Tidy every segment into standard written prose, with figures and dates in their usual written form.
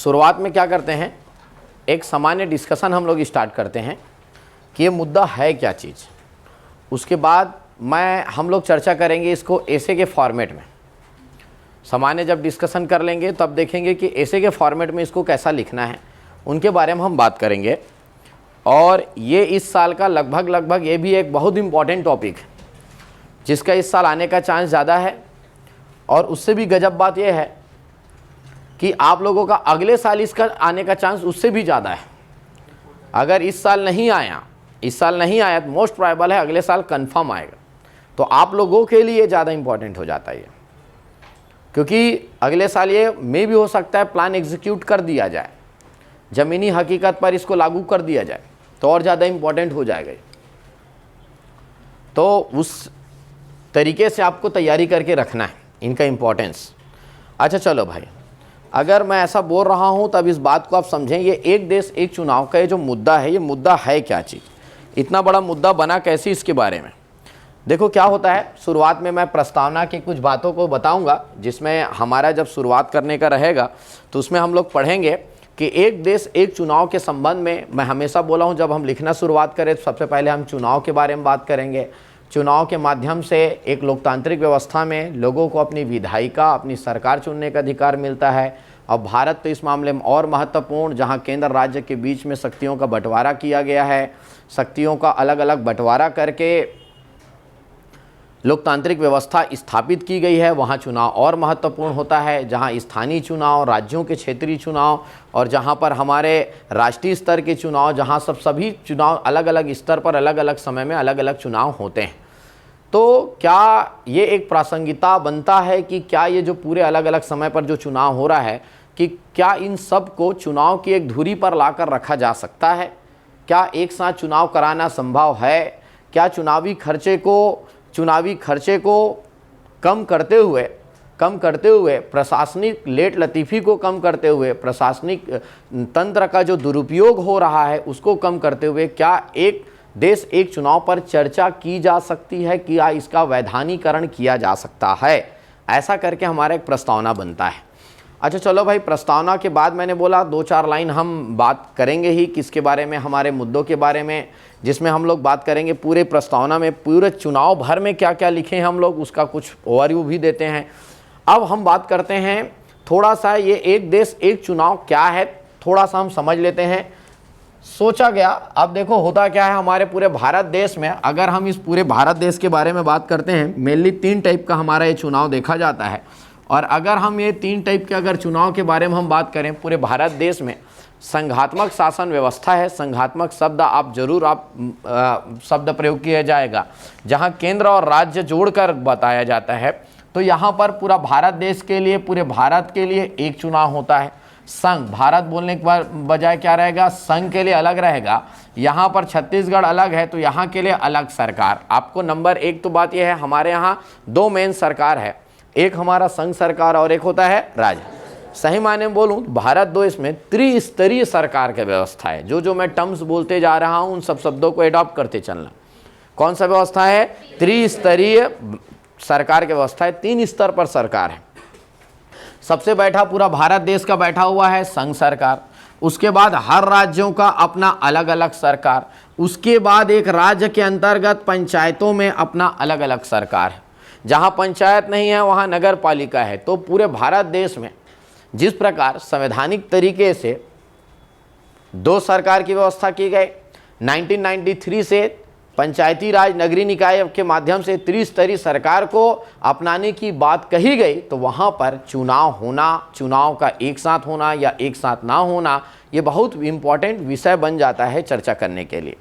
शुरुआत में क्या करते हैं, एक सामान्य डिस्कशन हम लोग स्टार्ट करते हैं कि ये मुद्दा है क्या चीज़। उसके बाद हम लोग चर्चा करेंगे इसको ऐसे के फॉर्मेट में। सामान्य जब डिस्कशन कर लेंगे तब देखेंगे कि ऐसे के फॉर्मेट में इसको कैसा लिखना है, उनके बारे में हम बात करेंगे। और ये इस साल का लगभग ये भी एक बहुत इम्पॉर्टेंट टॉपिक है जिसका इस साल आने का चांस ज़्यादा है। और उससे भी गजब बात यह है कि आप लोगों का अगले साल इसका आने का चांस उससे भी ज़्यादा है। अगर इस साल नहीं आया तो मोस्ट प्रोबेबल है अगले साल कंफर्म आएगा। तो आप लोगों के लिए ज़्यादा इम्पॉर्टेंट हो जाता है ये, क्योंकि अगले साल ये में भी हो सकता है प्लान एग्जीक्यूट कर दिया जाए, ज़मीनी हकीकत पर इसको लागू कर दिया जाए तो और ज़्यादा इम्पॉर्टेंट हो जाएगा। तो उस तरीके से आपको तैयारी करके रखना है इनका इम्पोर्टेंस। अच्छा चलो भाई, अगर मैं ऐसा बोल रहा हूँ तब इस बात को आप समझें, ये एक देश एक चुनाव का ये जो मुद्दा है, ये मुद्दा है क्या चीज़, इतना बड़ा मुद्दा बना कैसे, इसके बारे में देखो क्या होता है। शुरुआत में मैं प्रस्तावना की कुछ बातों को बताऊंगा, जिसमें हमारा जब शुरुआत करने का रहेगा तो उसमें हम लोग पढ़ेंगे कि एक देश एक चुनाव के संबंध में मैं हमेशा बोला हूं, जब हम लिखना शुरुआत करें तो सबसे पहले हम चुनाव के बारे में बात करेंगे। चुनाव के माध्यम से एक लोकतांत्रिक व्यवस्था में लोगों को अपनी विधायिका, अपनी सरकार चुनने का अधिकार मिलता है। और भारत तो इस मामले में और महत्वपूर्ण, जहां केंद्र राज्य के बीच में शक्तियों का बंटवारा किया गया है, शक्तियों का अलग अलग बंटवारा करके लोकतांत्रिक व्यवस्था स्थापित की गई है, वहाँ चुनाव और महत्वपूर्ण होता है। जहाँ स्थानीय चुनाव, राज्यों के क्षेत्रीय चुनाव और जहाँ पर हमारे राष्ट्रीय स्तर के चुनाव, जहाँ सभी चुनाव अलग अलग स्तर पर अलग अलग समय में अलग अलग चुनाव होते हैं। तो क्या ये एक प्रासंगिकता बनता है कि क्या ये जो पूरे अलग अलग समय पर जो चुनाव हो रहा है, कि क्या इन सब को चुनाव की एक धुरी पर लाकर रखा जा सकता है? क्या एक साथ चुनाव कराना संभव है? क्या चुनावी खर्चे को कम करते हुए प्रशासनिक लेट लतीफ़ी को कम करते हुए, प्रशासनिक तंत्र का जो दुरुपयोग हो रहा है उसको कम करते हुए, क्या एक देश एक चुनाव पर चर्चा की जा सकती है, क्या इसका वैधानिकरण किया जा सकता है? ऐसा करके हमारा एक प्रस्तावना बनता है। अच्छा चलो भाई, प्रस्तावना के बाद मैंने बोला 2-4 लाइन हम बात करेंगे ही किसके बारे में, हमारे मुद्दों के बारे में, जिसमें हम लोग बात करेंगे पूरे प्रस्तावना में पूरे चुनाव भर में क्या क्या लिखे हैं हम लोग, उसका कुछ ओवरव्यू भी देते हैं। अब हम बात करते हैं थोड़ा सा ये एक देश एक चुनाव क्या है, थोड़ा सा हम समझ लेते हैं। सोचा गया, अब देखो होता क्या है हमारे पूरे भारत देश में, अगर हम इस पूरे भारत देश के बारे में बात करते हैं, मेनली 3 टाइप का हमारा ये चुनाव देखा जाता है। और अगर हम ये 3 टाइप के अगर चुनाव के बारे में हम बात करें पूरे भारत देश में, संघात्मक शासन व्यवस्था है। संघात्मक शब्द आप जरूर शब्द प्रयोग किया जाएगा, जहां केंद्र और राज्य जोड़कर बताया जाता है। तो यहाँ पर पूरा भारत देश के लिए, पूरे भारत के लिए एक चुनाव होता है। संघ, भारत बोलने के बजाय क्या रहेगा, संघ के लिए अलग रहेगा। यहाँ पर छत्तीसगढ़ अलग है तो यहाँ के लिए अलग सरकार। आपको नंबर 1 तो बात यह है, हमारे यहाँ 2 मेन सरकार है, एक हमारा संघ सरकार और एक होता है राज्य। सही मायने में बोलूं भारत देश में त्रिस्तरीय सरकार की व्यवस्था है। जो मैं टर्म्स बोलते जा रहा हूं उन सब शब्दों को एडॉप्ट करते चलना। कौन सा व्यवस्था है? त्रिस्तरीय सरकार की व्यवस्था है, 3 स्तर पर सरकार है। सबसे बैठा पूरा भारत देश का बैठा हुआ है संघ सरकार, उसके बाद हर राज्यों का अपना अलग अलग सरकार, उसके बाद एक राज्य के अंतर्गत पंचायतों में अपना अलग अलग सरकार है। जहां पंचायत नहीं है वहां नगर पालिका है। तो पूरे भारत देश में जिस प्रकार संवैधानिक तरीके से 2 सरकार की व्यवस्था की गई, 1993 से पंचायती राज नगरीय निकाय के माध्यम से त्रिस्तरीय सरकार को अपनाने की बात कही गई, तो वहाँ पर चुनाव होना, चुनाव का एक साथ होना या एक साथ ना होना, ये बहुत इम्पॉर्टेंट विषय बन जाता है चर्चा करने के लिए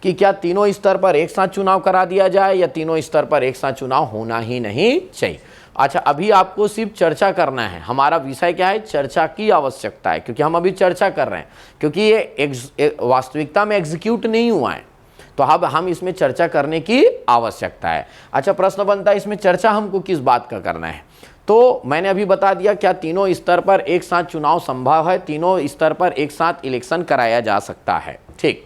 कि क्या तीनों स्तर पर एक साथ चुनाव करा दिया जाए या तीनों स्तर पर एक साथ चुनाव होना ही नहीं चाहिए। अच्छा, अभी आपको सिर्फ चर्चा करना है। हमारा विषय क्या है? चर्चा की आवश्यकता है, क्योंकि हम अभी चर्चा कर रहे हैं, क्योंकि ये वास्तविकता में एग्जीक्यूट नहीं हुआ है। तो अब हम इसमें चर्चा करने की आवश्यकता है। अच्छा, प्रश्न बनता है इसमें चर्चा हमको किस बात का करना है? तो मैंने अभी बता दिया क्या तीनों स्तर पर एक साथ चुनाव संभव है, तीनों स्तर पर एक साथ इलेक्शन कराया जा सकता है। ठीक,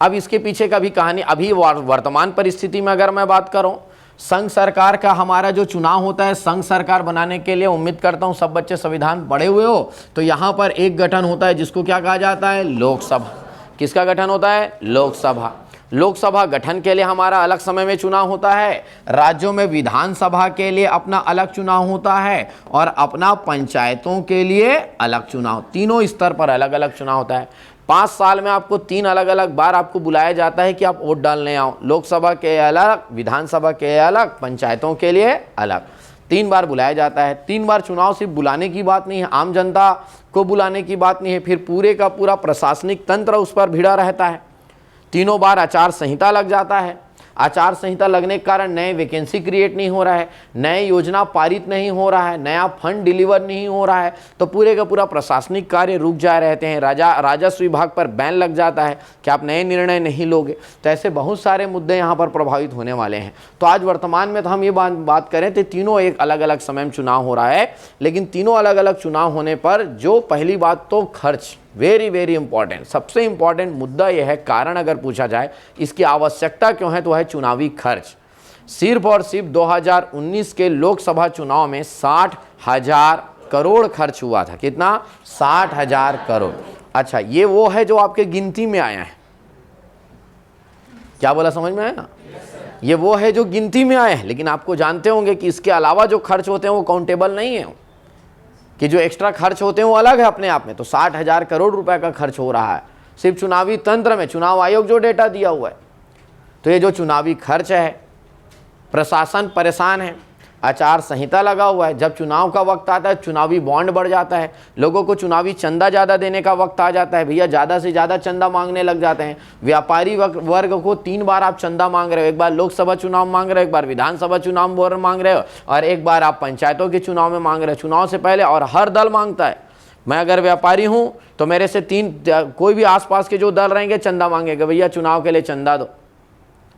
अब इसके पीछे का भी कहानी, अभी वर्तमान परिस्थिति में अगर मैं बात करूं संघ सरकार का हमारा जो चुनाव होता है, संघ सरकार बनाने के लिए उम्मीद करता हूं सब बच्चे संविधान पढ़े हुए हो, तो यहां पर एक गठन होता है जिसको क्या कहा जाता है, लोकसभा। किसका गठन होता है, लोकसभा। लोकसभा गठन के लिए हमारा अलग समय में चुनाव होता है, राज्यों में विधानसभा के लिए अपना अलग चुनाव होता है और अपना पंचायतों के लिए अलग चुनाव, तीनों स्तर पर अलग अलग चुनाव होता है। 5 साल में आपको 3 अलग अलग बार आपको बुलाया जाता है कि आप वोट डालने आओ, लोकसभा के अलग, विधानसभा के अलग, पंचायतों के लिए अलग, 3 बार बुलाया जाता है। 3 बार चुनाव सिर्फ बुलाने की बात नहीं है, आम जनता को बुलाने की बात नहीं है, फिर पूरे का पूरा प्रशासनिक तंत्र उस पर भिड़ा रहता है। तीनों बार आचार संहिता लग जाता है। आचार संहिता लगने के कारण नए वैकेंसी क्रिएट नहीं हो रहा है, नए योजना पारित नहीं हो रहा है, नया फंड डिलीवर नहीं हो रहा है, तो पूरे का पूरा प्रशासनिक कार्य रुक जा रहते हैं। राजस्व विभाग पर बैन लग जाता है कि आप नए निर्णय नहीं लोगे। तो ऐसे बहुत सारे मुद्दे यहाँ पर प्रभावित होने वाले हैं। तो आज वर्तमान में तो हम ये बात करें तो तीनों एक अलग अलग समय में चुनाव हो रहा है, लेकिन तीनों अलग अलग चुनाव होने पर जो पहली बात तो खर्च, वेरी वेरी इंपॉर्टेंट, सबसे इंपॉर्टेंट मुद्दा यह है, कारण अगर पूछा जाए इसकी आवश्यकता क्यों है तो है चुनावी खर्च। सिर्फ और सिर्फ 2019 के लोकसभा चुनाव में 60,000 करोड़ खर्च हुआ था। कितना? 60,000 करोड़। अच्छा, ये वो है जो आपके गिनती में आया है। क्या बोला, समझ में आया? ये वो है जो गिनती में आया है, लेकिन आपको जानते होंगे कि इसके अलावा जो खर्च होते हैं वो काउंटेबल नहीं है, कि जो एक्स्ट्रा खर्च होते हैं वो अलग है अपने आप में। तो 60,000 करोड़ रुपए का खर्च हो रहा है सिर्फ चुनावी तंत्र में, चुनाव आयोग जो डेटा दिया हुआ है। तो ये जो चुनावी खर्च है, प्रशासन परेशान है, आचार संहिता लगा हुआ है, जब चुनाव का वक्त आता है चुनावी बॉन्ड बढ़ जाता है, लोगों को चुनावी चंदा ज़्यादा देने का वक्त आ जाता है, भैया ज़्यादा से ज़्यादा चंदा मांगने लग जाते हैं। व्यापारी वर्ग को 3 बार आप चंदा मांग रहे हो, एक बार लोकसभा चुनाव मांग रहे हो, एक बार विधानसभा चुनाव मांग रहे हो, और एक बार आप पंचायतों के चुनाव में मांग रहे हो, चुनाव से पहले। और हर दल मांगता है। मैं अगर व्यापारी हूँ तो मेरे से 3 कोई भी आसपास के जो दल रहेंगे चंदा मांगेगा, भैया चुनाव के लिए चंदा दो,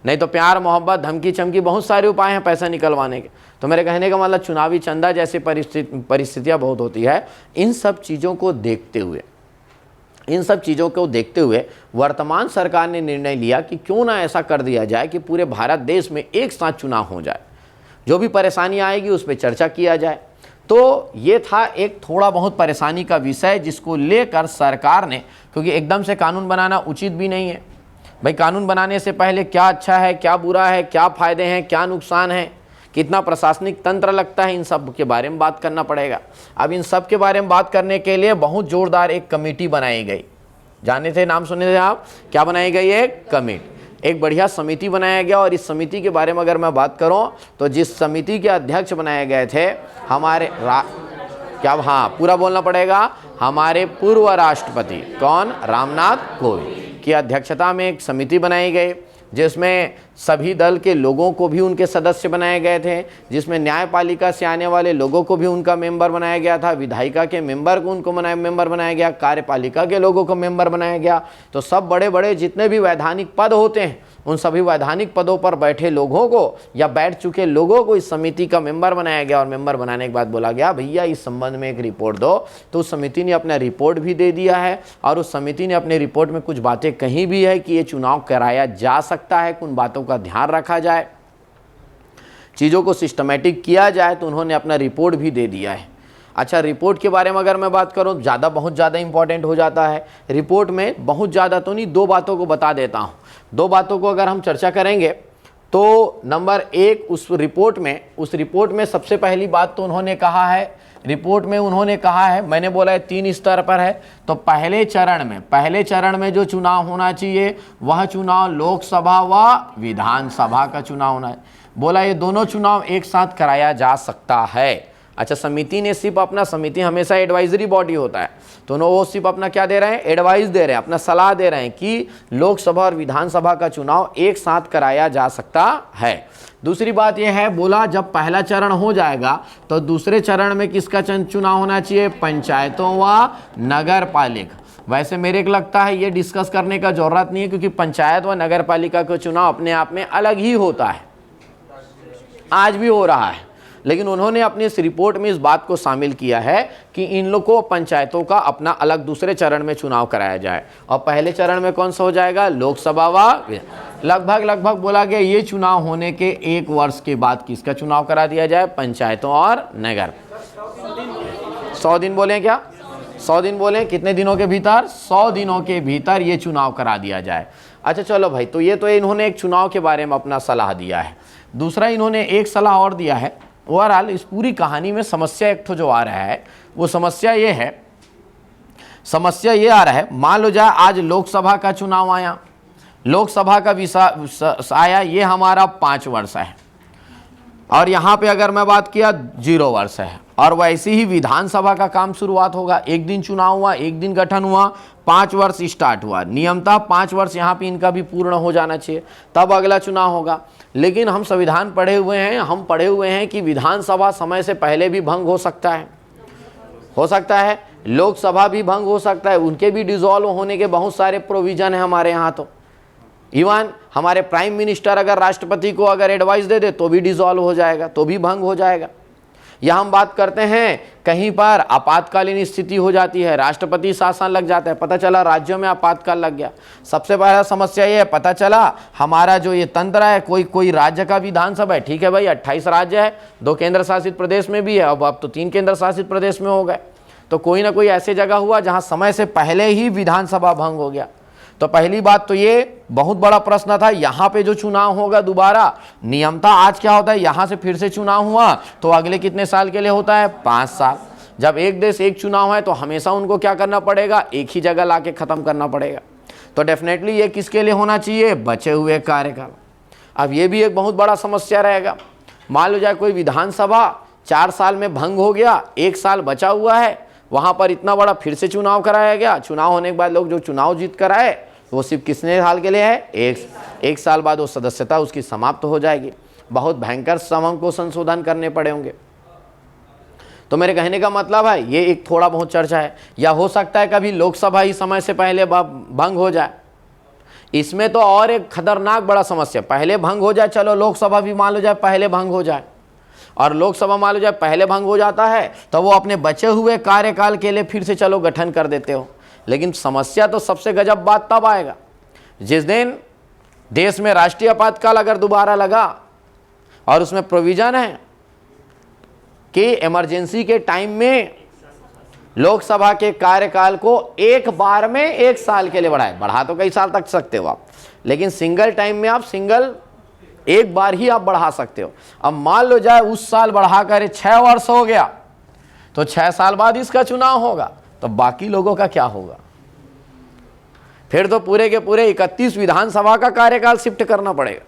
नहीं तो प्यार मोहब्बत धमकी चमकी बहुत सारे उपाय हैं पैसा निकलवाने के। तो मेरे कहने का मतलब चुनावी चंदा जैसी परिस्थितियां बहुत होती है। इन सब चीज़ों को देखते हुए वर्तमान सरकार ने निर्णय लिया कि क्यों ना ऐसा कर दिया जाए कि पूरे भारत देश में एक साथ चुनाव हो जाए, जो भी परेशानी आएगी उस पर चर्चा किया जाए। तो ये था एक थोड़ा बहुत परेशानी का विषय जिसको लेकर सरकार ने, क्योंकि एकदम से कानून बनाना उचित भी नहीं है भाई, कानून बनाने से पहले क्या अच्छा है, क्या बुरा है, क्या फ़ायदे हैं, क्या नुकसान है, कितना प्रशासनिक तंत्र लगता है, इन सब के बारे में बात करना पड़ेगा। अब इन सब के बारे में बात करने के लिए बहुत जोरदार एक कमेटी बनाई गई। जाने थे, नाम सुने थे आप? क्या बनाई गई? एक कमेटी, एक बढ़िया समिति बनाया गया। और इस समिति के बारे में अगर मैं बात करूँ तो जिस समिति के अध्यक्ष बनाए गए थे हमारे पूरा बोलना पड़ेगा, हमारे पूर्व राष्ट्रपति कौन? रामनाथ कोविंद की अध्यक्षता में एक समिति बनाई गई, जिसमें सभी दल के लोगों को भी उनके सदस्य बनाए गए थे, जिसमें न्यायपालिका से आने वाले लोगों को भी उनका मेंबर बनाया गया था, विधायिका के मेंबर को उनको मेंबर बनाया गया, कार्यपालिका के लोगों को मेंबर बनाया गया। तो सब बड़े बड़े जितने भी वैधानिक पद होते हैं उन सभी वैधानिक पदों पर बैठे लोगों को या बैठ चुके लोगों को इस समिति का मेंबर बनाया गया। और मेंबर बनाने के बाद बोला गया भैया इस संबंध में एक रिपोर्ट दो। तो उस समिति ने अपना रिपोर्ट भी दे दिया है, और उस समिति ने अपने रिपोर्ट में कुछ बातें कही भी है कि ये चुनाव कराया जा सकता है, उन बातों का ध्यान रखा जाए, चीज़ों को सिस्टमेटिक किया जाए। तो उन्होंने अपना रिपोर्ट भी दे दिया है। अच्छा, रिपोर्ट के बारे में अगर मैं बात करूँ, बहुत ज़्यादा इंपॉर्टेंट हो जाता है। रिपोर्ट में बहुत ज़्यादा तो नहीं, 2 बातों को बता देता हूँ। 2 बातों को अगर हम चर्चा करेंगे तो नंबर 1, उस रिपोर्ट में सबसे पहली बात तो उन्होंने कहा है, रिपोर्ट में उन्होंने कहा है, मैंने बोला है 3 स्तर पर है। तो पहले चरण में जो चुनाव होना चाहिए वह चुनाव लोकसभा व विधानसभा का चुनाव होना है। बोला ये दोनों चुनाव एक साथ कराया जा सकता है। अच्छा, समिति ने सिर्फ अपना, समिति हमेशा एडवाइजरी बॉडी होता है, तो वो सिर्फ अपना क्या दे रहे हैं? एडवाइस दे रहे हैं, अपना सलाह दे रहे हैं कि लोकसभा और विधानसभा का चुनाव एक साथ कराया जा सकता है। दूसरी बात यह है, बोला जब पहला चरण हो जाएगा तो दूसरे चरण में किसका चुनाव होना चाहिए? पंचायतों व नगर पालिका। वैसे मेरे को लगता है ये डिस्कस करने का जरूरत नहीं है, क्योंकि पंचायत व नगर पालिका का चुनाव अपने आप में अलग ही होता है, आज भी हो रहा है। लेकिन उन्होंने अपनी इस रिपोर्ट में इस बात को शामिल किया है कि इन लोगों को पंचायतों का अपना अलग दूसरे चरण में चुनाव कराया जाए। और पहले चरण में कौन सा हो जाएगा? लोकसभा व लगभग बोला गया ये चुनाव होने के 1 वर्ष के बाद किसका चुनाव करा दिया जाए? पंचायतों और नगर। 100 दिन बोले क्या? 100 दिन बोले, कितने दिनों के भीतर? 100 दिनों के भीतर ये चुनाव करा दिया जाए। अच्छा चलो भाई, तो ये तो इन्होंने एक चुनाव के बारे में अपना सलाह दिया है। दूसरा इन्होंने एक सलाह और दिया है। ओवरऑल इस पूरी कहानी में समस्या एक तो जो आ रहा है वो समस्या ये आ रहा है, मान लो जाए आज लोकसभा का चुनाव आया, लोकसभा का विषय आया, ये हमारा 5 वर्ष है, और यहाँ पे अगर मैं बात किया 0 वर्ष है। और वैसे ही विधानसभा का काम शुरुआत होगा, एक दिन चुनाव हुआ, एक दिन गठन हुआ, 5 वर्ष स्टार्ट हुआ, नियमतः 5 वर्ष यहाँ पे इनका भी पूर्ण हो जाना चाहिए, तब अगला चुनाव होगा। लेकिन हम संविधान पढ़े हुए हैं, हम पढ़े हुए हैं कि विधानसभा समय से पहले भी भंग हो सकता है, लोकसभा भी भंग हो सकता है, उनके भी डिसॉल्व होने के बहुत सारे प्रोविजन है हमारे यहाँ। तो इवन हमारे प्राइम मिनिस्टर अगर राष्ट्रपति को अगर एडवाइस दे दे तो भी डिसॉल्व हो जाएगा, तो भी भंग हो जाएगा। या हम बात करते हैं कहीं पर आपातकालीन स्थिति हो जाती है, राष्ट्रपति शासन लग जाता है, पता चला राज्यों में आपातकाल लग गया। सबसे पहला समस्या ये है, पता चला हमारा जो ये तंत्र है, कोई राज्य का विधानसभा है, ठीक है भाई 28 राज्य है, 2 केंद्र शासित प्रदेश में भी है, अब तो 3 केंद्र शासित प्रदेश में हो गए। तो कोई ना कोई ऐसी जगह हुआ जहां समय से पहले ही विधानसभा भंग हो गया। तो पहली बात तो ये बहुत बड़ा प्रश्न था, यहाँ पे जो चुनाव होगा दोबारा, नियमतः आज क्या होता है, यहाँ से फिर से चुनाव हुआ तो अगले कितने साल के लिए होता है? 5 साल। जब एक देश एक चुनाव है तो हमेशा उनको क्या करना पड़ेगा? एक ही जगह लाके खत्म करना पड़ेगा। तो डेफिनेटली ये किसके लिए होना चाहिए? बचे हुए कार्यकाल। अब ये भी एक बहुत बड़ा समस्या रहेगा। मान लो जाए कोई विधानसभा 4 साल में भंग हो गया, 1 साल बचा हुआ है, वहां पर इतना बड़ा फिर से चुनाव कराया गया, चुनाव होने के बाद लोग जो चुनाव जीत कर आए वो सिर्फ कितने साल के लिए है? एक साल बाद वो सदस्यता उसकी समाप्त हो जाएगी। बहुत भयंकर समम को संशोधन करने पड़े होंगे। तो मेरे कहने का मतलब है ये एक थोड़ा बहुत चर्चा है। या हो सकता है कभी लोकसभा ही समय से पहले भंग हो जाए। इसमें तो और एक खतरनाक बड़ा समस्या, पहले भंग हो जाए, चलो लोकसभा भी मान लो जाए पहले भंग हो जाए, और लोकसभा मान लो जाए पहले भंग हो जाता है तो वो अपने बचे हुए कार्यकाल के लिए फिर से चलो गठन कर देते हो। लेकिन समस्या तो सबसे गजब बात तब आएगा जिस दिन देश में राष्ट्रीय आपातकाल अगर दोबारा लगा और उसमें प्रोविजन है कि इमरजेंसी के टाइम में लोकसभा के कार्यकाल को एक बार में 1 साल के लिए बढ़ा तो कई साल तक सकते हो आप, लेकिन सिंगल टाइम में आप एक बार ही आप बढ़ा सकते हो। अब मान लो जाए उस साल बढ़ाकर 6 वर्ष हो गया तो 6 साल बाद इसका चुनाव होगा, तो बाकी लोगों का क्या होगा? फिर तो पूरे के पूरे 31 विधानसभा का कार्यकाल शिफ्ट करना पड़ेगा।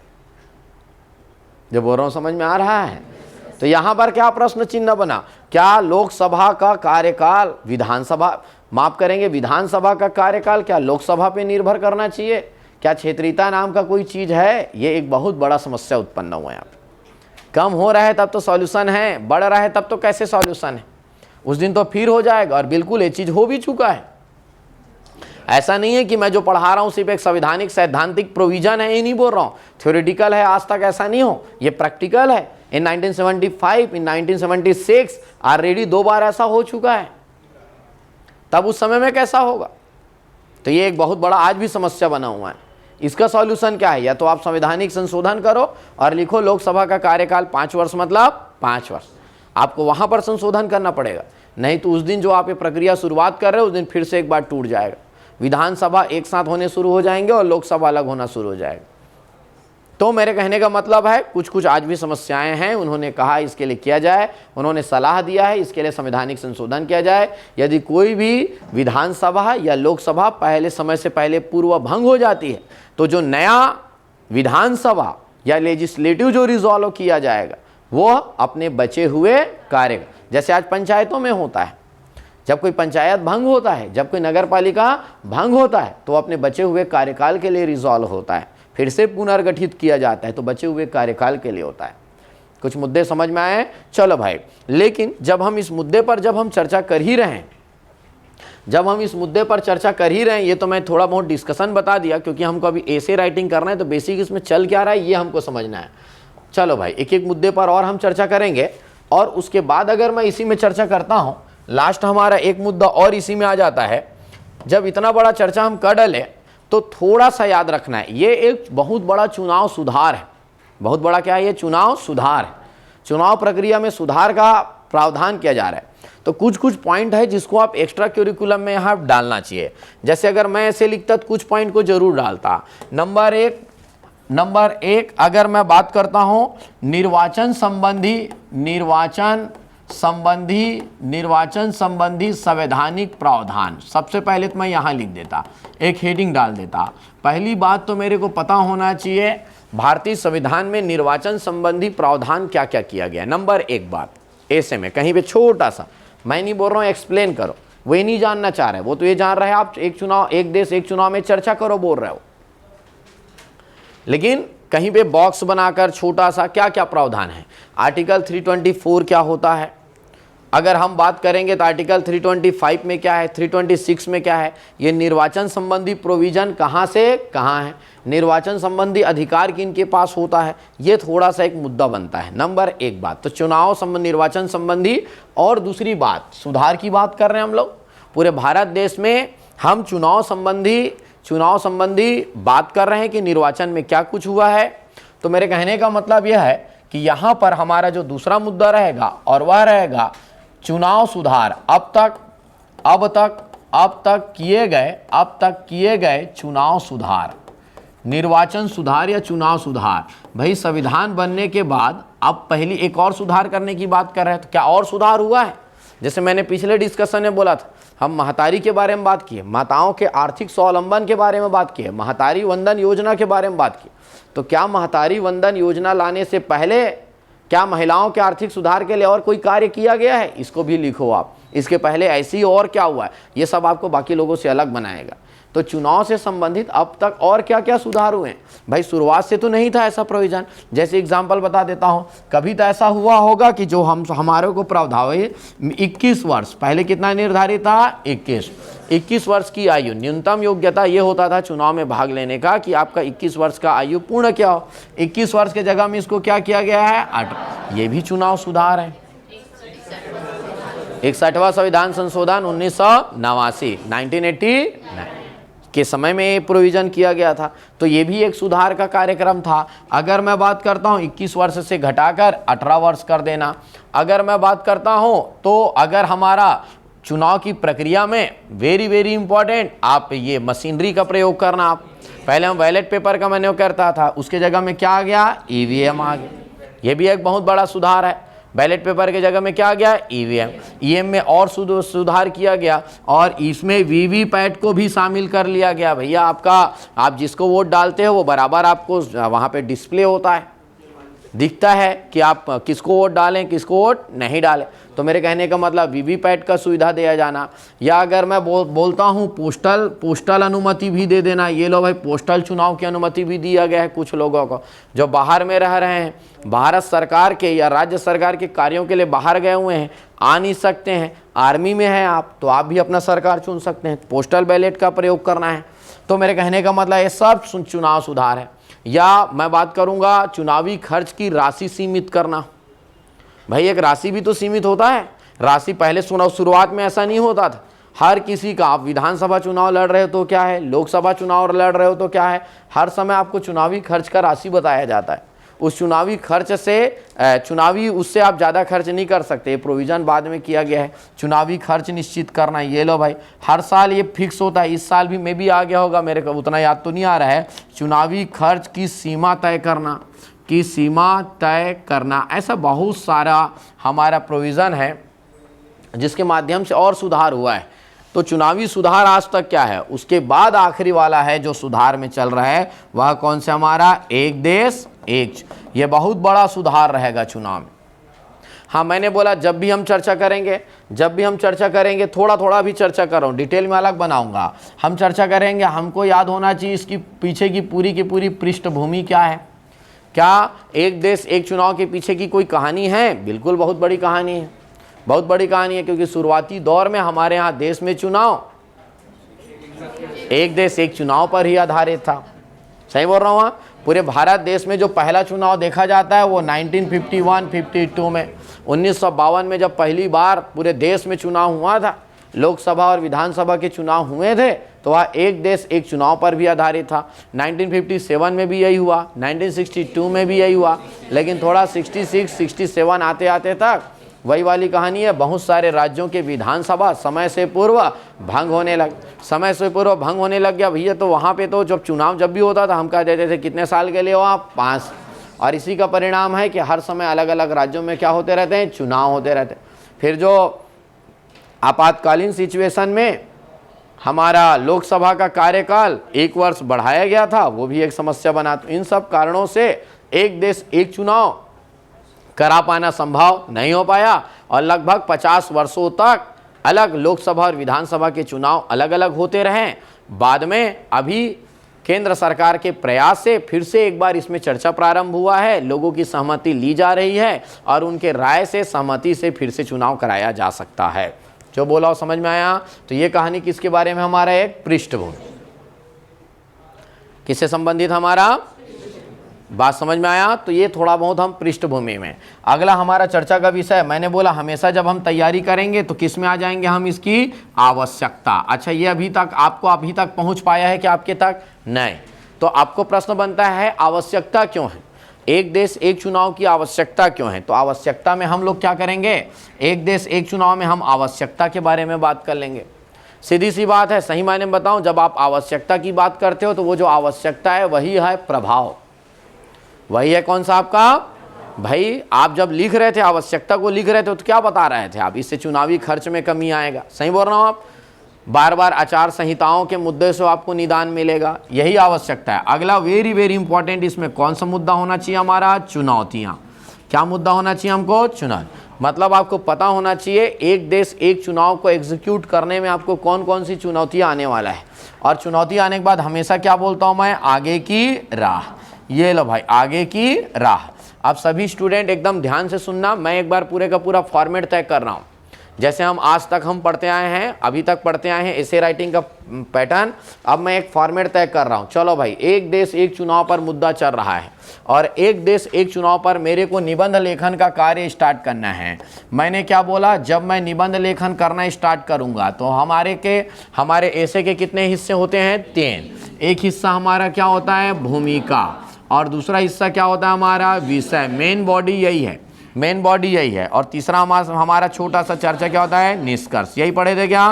जो बोल रहा हूं समझ में आ रहा है? तो यहां पर क्या प्रश्न चिन्ह बना, क्या लोकसभा का कार्यकाल विधानसभा का कार्यकाल क्या लोकसभा पे निर्भर करना चाहिए? क्या क्षेत्रीयता नाम का कोई चीज है? ये एक बहुत बड़ा समस्या उत्पन्न हुआ है। कम हो रहा है तब तो सॉल्यूशन है, बढ़ रहा है तब तो कैसे सॉल्यूशन है? उस दिन तो फिर हो जाएगा। और बिल्कुल ये चीज हो भी चुका है। ऐसा नहीं है कि मैं जो पढ़ा रहा हूं सिर्फ एक संवैधानिक सैद्धांतिक प्रोविजन है, ये नहीं बोल रहा हूं, थ्योरेटिकल है, आज तक ऐसा नहीं हो, ये प्रैक्टिकल है। इन 1975 इन 1976 ऑलरेडी 2 बार ऐसा हो चुका है। तब उस समय में कैसा होगा? तो ये एक बहुत बड़ा आज भी समस्या बना हुआ है। इसका सॉल्यूशन क्या है? या तो आप संवैधानिक संशोधन करो और लिखो लोकसभा का कार्यकाल 5 वर्ष मतलब 5 वर्ष, आपको वहां पर संशोधन करना पड़ेगा। नहीं तो उस दिन जो आप ये प्रक्रिया शुरुआत कर रहे हो उस दिन फिर से एक बार टूट जाएगा। विधानसभा एक साथ होने शुरू हो जाएंगे और लोकसभा अलग होना शुरू हो जाएगा। तो मेरे कहने का मतलब है कुछ आज भी समस्याएं हैं। उन्होंने कहा इसके लिए किया जाए, उन्होंने सलाह दिया है इसके लिए संवैधानिक संशोधन किया जाए। यदि कोई भी विधानसभा या लोकसभा पहले समय से पहले पूर्व भंग हो जाती है तो जो नया विधानसभा या लेजिस्लेटिव जो रिजॉल्व किया जाएगा वो अपने बचे हुए कार्य, जैसे आज पंचायतों में होता है, जब कोई पंचायत भंग होता है, जब कोई नगर पालिका भंग होता है तो अपने बचे हुए कार्यकाल के लिए रिजॉल्व होता है, फिर से पुनर्गठित किया जाता है, तो बचे हुए कार्यकाल के लिए होता है। कुछ मुद्दे समझ में आए? चलो भाई, लेकिन जब हम इस मुद्दे पर चर्चा कर ही रहे हैं, ये तो मैं थोड़ा बहुत डिस्कशन बता दिया क्योंकि हमको अभी ऐसे राइटिंग करना है, तो बेसिक इसमें चल क्या रहा है ये हमको समझना है। चलो भाई, एक एक मुद्दे पर और हम चर्चा करेंगे। और उसके बाद अगर मैं इसी में चर्चा करता हूँ, लास्ट हमारा एक मुद्दा और इसी में आ जाता है। जब इतना बड़ा चर्चा हम कर डाले तो थोड़ा सा याद रखना है, ये एक बहुत बड़ा चुनाव सुधार है। बहुत बड़ा क्या है? ये चुनाव सुधार है। चुनाव प्रक्रिया में सुधार का प्रावधान किया जा रहा है। तो कुछ कुछ पॉइंट है जिसको आप एक्स्ट्रा करिकुलम में यहाँ डालना चाहिए। जैसे अगर मैं ऐसे लिखता तो कुछ पॉइंट को जरूर डालता। नंबर एक अगर मैं बात करता हूँ निर्वाचन संबंधी संवैधानिक प्रावधान, सबसे पहले तो मैं यहाँ लिख देता, एक हेडिंग डाल देता। पहली बात तो मेरे को पता होना चाहिए भारतीय संविधान में निर्वाचन संबंधी प्रावधान क्या क्या किया गया। नंबर एक बात ऐसे में कहीं पे छोटा सा, मैं नहीं बोल रहा हूँ एक्सप्लेन करो, वही नहीं जानना चाह रहे, वो तो ये जान रहे हैं आप एक देश एक चुनाव में चर्चा करो बोल रहे हो, लेकिन कहीं पे बॉक्स बनाकर छोटा सा क्या क्या प्रावधान है। आर्टिकल 324 क्या होता है, अगर हम बात करेंगे तो आर्टिकल 325 में क्या है, 326 में क्या है, ये निर्वाचन संबंधी प्रोविजन कहाँ से कहाँ है, निर्वाचन संबंधी अधिकार किनके पास होता है, ये थोड़ा सा एक मुद्दा बनता है। नंबर एक बात तो निर्वाचन संबंधी, और दूसरी बात सुधार की बात कर रहे हैं हम लोग। पूरे भारत देश में हम चुनाव संबंधी बात कर रहे हैं कि निर्वाचन में क्या कुछ हुआ है। तो मेरे कहने का मतलब यह है कि यहाँ पर हमारा जो दूसरा मुद्दा रहेगा और वह रहेगा चुनाव सुधार। अब तक किए गए चुनाव सुधार, निर्वाचन सुधार या चुनाव सुधार। भाई संविधान बनने के बाद अब पहली एक और सुधार करने की बात कर रहे हैं, तो क्या और सुधार हुआ है? जैसे मैंने पिछले डिस्कशन में बोला था, हम महतारी के बारे में बात किए, माताओं के आर्थिक स्वावलंबन के बारे में बात किए, महतारी वंदन योजना के बारे में बात की। तो क्या महतारी वंदन योजना लाने से पहले क्या महिलाओं के आर्थिक सुधार के लिए और कोई कार्य किया गया है? इसको भी लिखो आप। इसके पहले ऐसी और क्या हुआ है, ये सब आपको बाकी लोगों से अलग बनाएगा। तो चुनाव से संबंधित अब तक और क्या क्या सुधार हुए हैं? भाई शुरुआत से तो नहीं था ऐसा प्रोविजन। जैसे एग्जांपल बता देता हूं, कभी तो ऐसा हुआ होगा कि जो हमारे को प्रावधान 21 वर्ष, पहले कितना निर्धारित था? 21 वर्ष की आयु, न्यूनतम योग्यता ये होता था चुनाव में भाग लेने का कि आपका 21 वर्ष का आयु पूर्ण क्या हो। 21 वर्ष के जगह में इसको क्या किया गया है? 18। ये भी चुनाव सुधार है। 61वां संविधान संशोधन 1989 के समय में ये प्रोविजन किया गया था। तो ये भी एक सुधार का कार्यक्रम था। अगर मैं बात करता हूँ 21 वर्ष से घटाकर 18 वर्ष कर देना। अगर मैं बात करता हूँ तो अगर हमारा चुनाव की प्रक्रिया में वेरी इंपॉर्टेंट, आप ये मशीनरी का प्रयोग करना। आप पहले हम बैलेट पेपर का मैंने करता था, उसके जगह में क्या आ गया? ईवीएम आ गया। ये भी एक बहुत बड़ा सुधार है। बैलेट पेपर के जगह में क्या आ गया? ईवीएम में और सुधार किया गया और इसमें वीवीपैट को भी शामिल कर लिया गया। भैया आप जिसको वोट डालते हो वो बराबर आपको वहाँ पे डिस्प्ले होता है, दिखता है कि आप किसको वोट डालें किसको वोट नहीं डालें। तो मेरे कहने का मतलब वीवीपैट का सुविधा दिया जाना, या अगर मैं बोलता हूँ पोस्टल अनुमति भी दे देना। ये लो भाई, पोस्टल चुनाव की अनुमति भी दिया गया है कुछ लोगों को जो बाहर में रह रहे हैं, भारत सरकार के या राज्य सरकार के कार्यों के लिए बाहर गए हुए हैं, आ नहीं सकते हैं, आर्मी में हैं आप, तो आप भी अपना सरकार चुन सकते हैं। पोस्टल बैलेट का प्रयोग करना है। तो मेरे कहने का मतलब ये सब चुनाव सुधार है। या मैं बात करूंगा चुनावी खर्च की राशि सीमित करना। भाई एक राशि भी तो सीमित होता है। राशि पहले शुरुआत में ऐसा नहीं होता था, हर किसी का, आप विधानसभा चुनाव लड़ रहे हो तो क्या है, लोकसभा चुनाव लड़ रहे हो तो क्या है, हर समय आपको चुनावी खर्च का राशि बताया जाता है। उस चुनावी खर्च से उससे आप ज़्यादा खर्च नहीं कर सकते। ये प्रोविज़न बाद में किया गया है, चुनावी खर्च निश्चित करना। ये लो भाई, हर साल ये फिक्स होता है। इस साल भी मे भी आ गया होगा, मेरे को उतना याद तो नहीं आ रहा है। चुनावी खर्च की सीमा तय करना, ऐसा बहुत सारा हमारा प्रोविज़न है जिसके माध्यम से और सुधार हुआ है। तो चुनावी सुधार आज तक क्या है। उसके बाद आखिरी वाला है जो सुधार में चल रहा है, वह कौन सा हमारा? एक देश एक। ये बहुत बड़ा सुधार रहेगा चुनाव में। हाँ, मैंने बोला जब भी हम चर्चा करेंगे थोड़ा भी चर्चा कर रहा हूँ, डिटेल में अलग बनाऊंगा। हम चर्चा करेंगे, हमको याद होना चाहिए इसकी पीछे की पूरी पृष्ठभूमि क्या है। क्या एक देश एक चुनाव के पीछे की कोई कहानी है? बिल्कुल बहुत बड़ी कहानी है, बहुत बड़ी कहानी है। क्योंकि शुरुआती दौर में हमारे यहाँ देश में चुनाव एक देश एक चुनाव पर ही आधारित था। सही बोल रहा हूँ? पूरे भारत देश में जो पहला चुनाव देखा जाता है वो 1951-52 में, 1952 में जब पहली बार पूरे देश में चुनाव हुआ था, लोकसभा और विधानसभा के चुनाव हुए थे, तो वह एक देश एक चुनाव पर भी आधारित था। 1957 में भी यही हुआ, 1962 में भी यही हुआ, लेकिन थोड़ा 66-67 आते आते तक वही वाली कहानी है, बहुत सारे राज्यों के विधानसभा समय से पूर्व भंग होने लग गया भैया। तो वहाँ पे तो जब चुनाव जब भी होता था हम कह देते थे कितने साल के लिए हो आप, 5। और इसी का परिणाम है कि हर समय अलग अलग राज्यों में क्या होते रहते हैं, चुनाव होते रहते हैं। फिर जो आपातकालीन सिचुएशन में हमारा लोकसभा का कार्यकाल 1 वर्ष बढ़ाया गया था, वो भी एक समस्या बना। तो इन सब कारणों से एक देश एक चुनाव करा पाना संभव नहीं हो पाया और लगभग 50 वर्षों तक अलग लोकसभा और विधानसभा के चुनाव अलग अलग होते रहे। बाद में अभी केंद्र सरकार के प्रयास से फिर से एक बार इसमें चर्चा प्रारंभ हुआ है, लोगों की सहमति ली जा रही है और उनके राय से सहमति से फिर से चुनाव कराया जा सकता है। जो बोला हो समझ में आया? तो ये कहानी किसके बारे में, हमारा एक पृष्ठभूमि, किससे संबंधित, हमारा बात समझ में आया? तो ये थोड़ा बहुत हम पृष्ठभूमि में। अगला हमारा चर्चा का विषय, मैंने बोला हमेशा जब हम तैयारी करेंगे तो किस में आ जाएंगे हम, इसकी आवश्यकता। अच्छा, ये अभी तक आपको अभी तक पहुंच पाया है कि आपके तक नहीं? तो आपको प्रश्न बनता है आवश्यकता क्यों है, एक देश एक चुनाव की आवश्यकता क्यों है? तो आवश्यकता में हम लोग क्या करेंगे, एक देश एक चुनाव में हम आवश्यकता के बारे में बात कर लेंगे। सीधी सी बात है, सही मायने में बताऊं, जब आप आवश्यकता की बात करते हो तो वो जो आवश्यकता है वही है प्रभाव, वही है कौन सा आपका भाई। आप जब लिख रहे थे आवश्यकता को लिख रहे थे तो क्या बता रहे थे आप, इससे चुनावी खर्च में कमी आएगा, सही बोल रहा हूं आप। बार बार आचार संहिताओं के मुद्दे से आपको निदान मिलेगा, यही आवश्यकता है। अगला वेरी वेरी इंपॉर्टेंट, इसमें कौन सा मुद्दा होना चाहिए हमारा, चुनौतियाँ। क्या मुद्दा होना चाहिए हमको, चुनौती। मतलब आपको पता होना चाहिए एक देश एक चुनाव को एग्जीक्यूट करने में आपको कौन कौन सी चुनौतियाँ आने वाला है। और चुनौती आने के बाद हमेशा क्या बोलता हूँ मैं, आगे की राह। ये लो भाई, आगे की राह। अब सभी स्टूडेंट एकदम ध्यान से सुनना, मैं एक बार पूरे का पूरा फॉर्मेट तय कर रहा हूँ। जैसे हम आज तक हम पढ़ते आए हैं, अभी तक पढ़ते आए हैं एसे राइटिंग का पैटर्न, अब मैं एक फॉर्मेट तय कर रहा हूँ। चलो भाई, एक देश एक चुनाव पर मुद्दा चल रहा है और एक देश एक चुनाव पर मेरे को निबंध लेखन का कार्य स्टार्ट करना है। मैंने क्या बोला, जब मैं निबंध लेखन करना स्टार्ट करूँगा तो हमारे एसे के कितने हिस्से होते हैं, 3। एक हिस्सा हमारा क्या होता है, भूमिका, और दूसरा हिस्सा क्या होता है हमारा, विषय। मेन बॉडी यही है, और तीसरा हमारा छोटा सा चर्चा क्या होता है, निष्कर्ष। यही पढ़े थे क्या?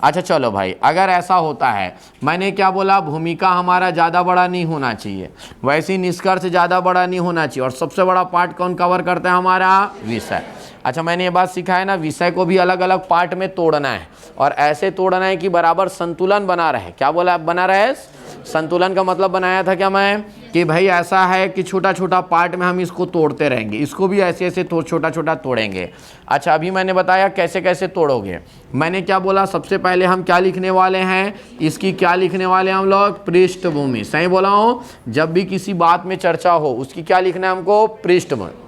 अच्छा चलो भाई, अगर ऐसा होता है, मैंने क्या बोला, भूमिका हमारा ज़्यादा बड़ा नहीं होना चाहिए, वैसे निष्कर्ष ज़्यादा बड़ा नहीं होना चाहिए, और सबसे बड़ा पार्ट कौन कवर करता है, हमारा विषय। अच्छा, मैंने ये बात सीखा है ना, विषय को भी अलग अलग पार्ट में तोड़ना है और ऐसे तोड़ना है कि बराबर संतुलन बना रहे। क्या बोला, बना रहे? संतुलन का मतलब बनाया था क्या मैं, कि भाई ऐसा है कि छोटा छोटा पार्ट में हम इसको तोड़ते रहेंगे, इसको भी ऐसे ऐसे छोटा छोटा तोड़ेंगे। अच्छा, अभी मैंने बताया कैसे कैसे तोड़ोगे। मैंने क्या बोला, सबसे पहले हम क्या लिखने वाले हैं, इसकी क्या लिखने वाले हैं हम लोग, पृष्ठभूमि। सही बोला हूँ? जब भी किसी बात में चर्चा हो उसकी क्या लिखना है हमको, पृष्ठभूमि।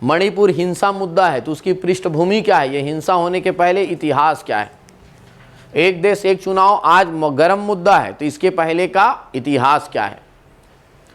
मणिपुर हिंसा मुद्दा है तो उसकी पृष्ठभूमि क्या है, ये हिंसा होने के पहले इतिहास क्या है। एक देश एक चुनाव आज गर्म मुद्दा है तो इसके पहले का इतिहास क्या है।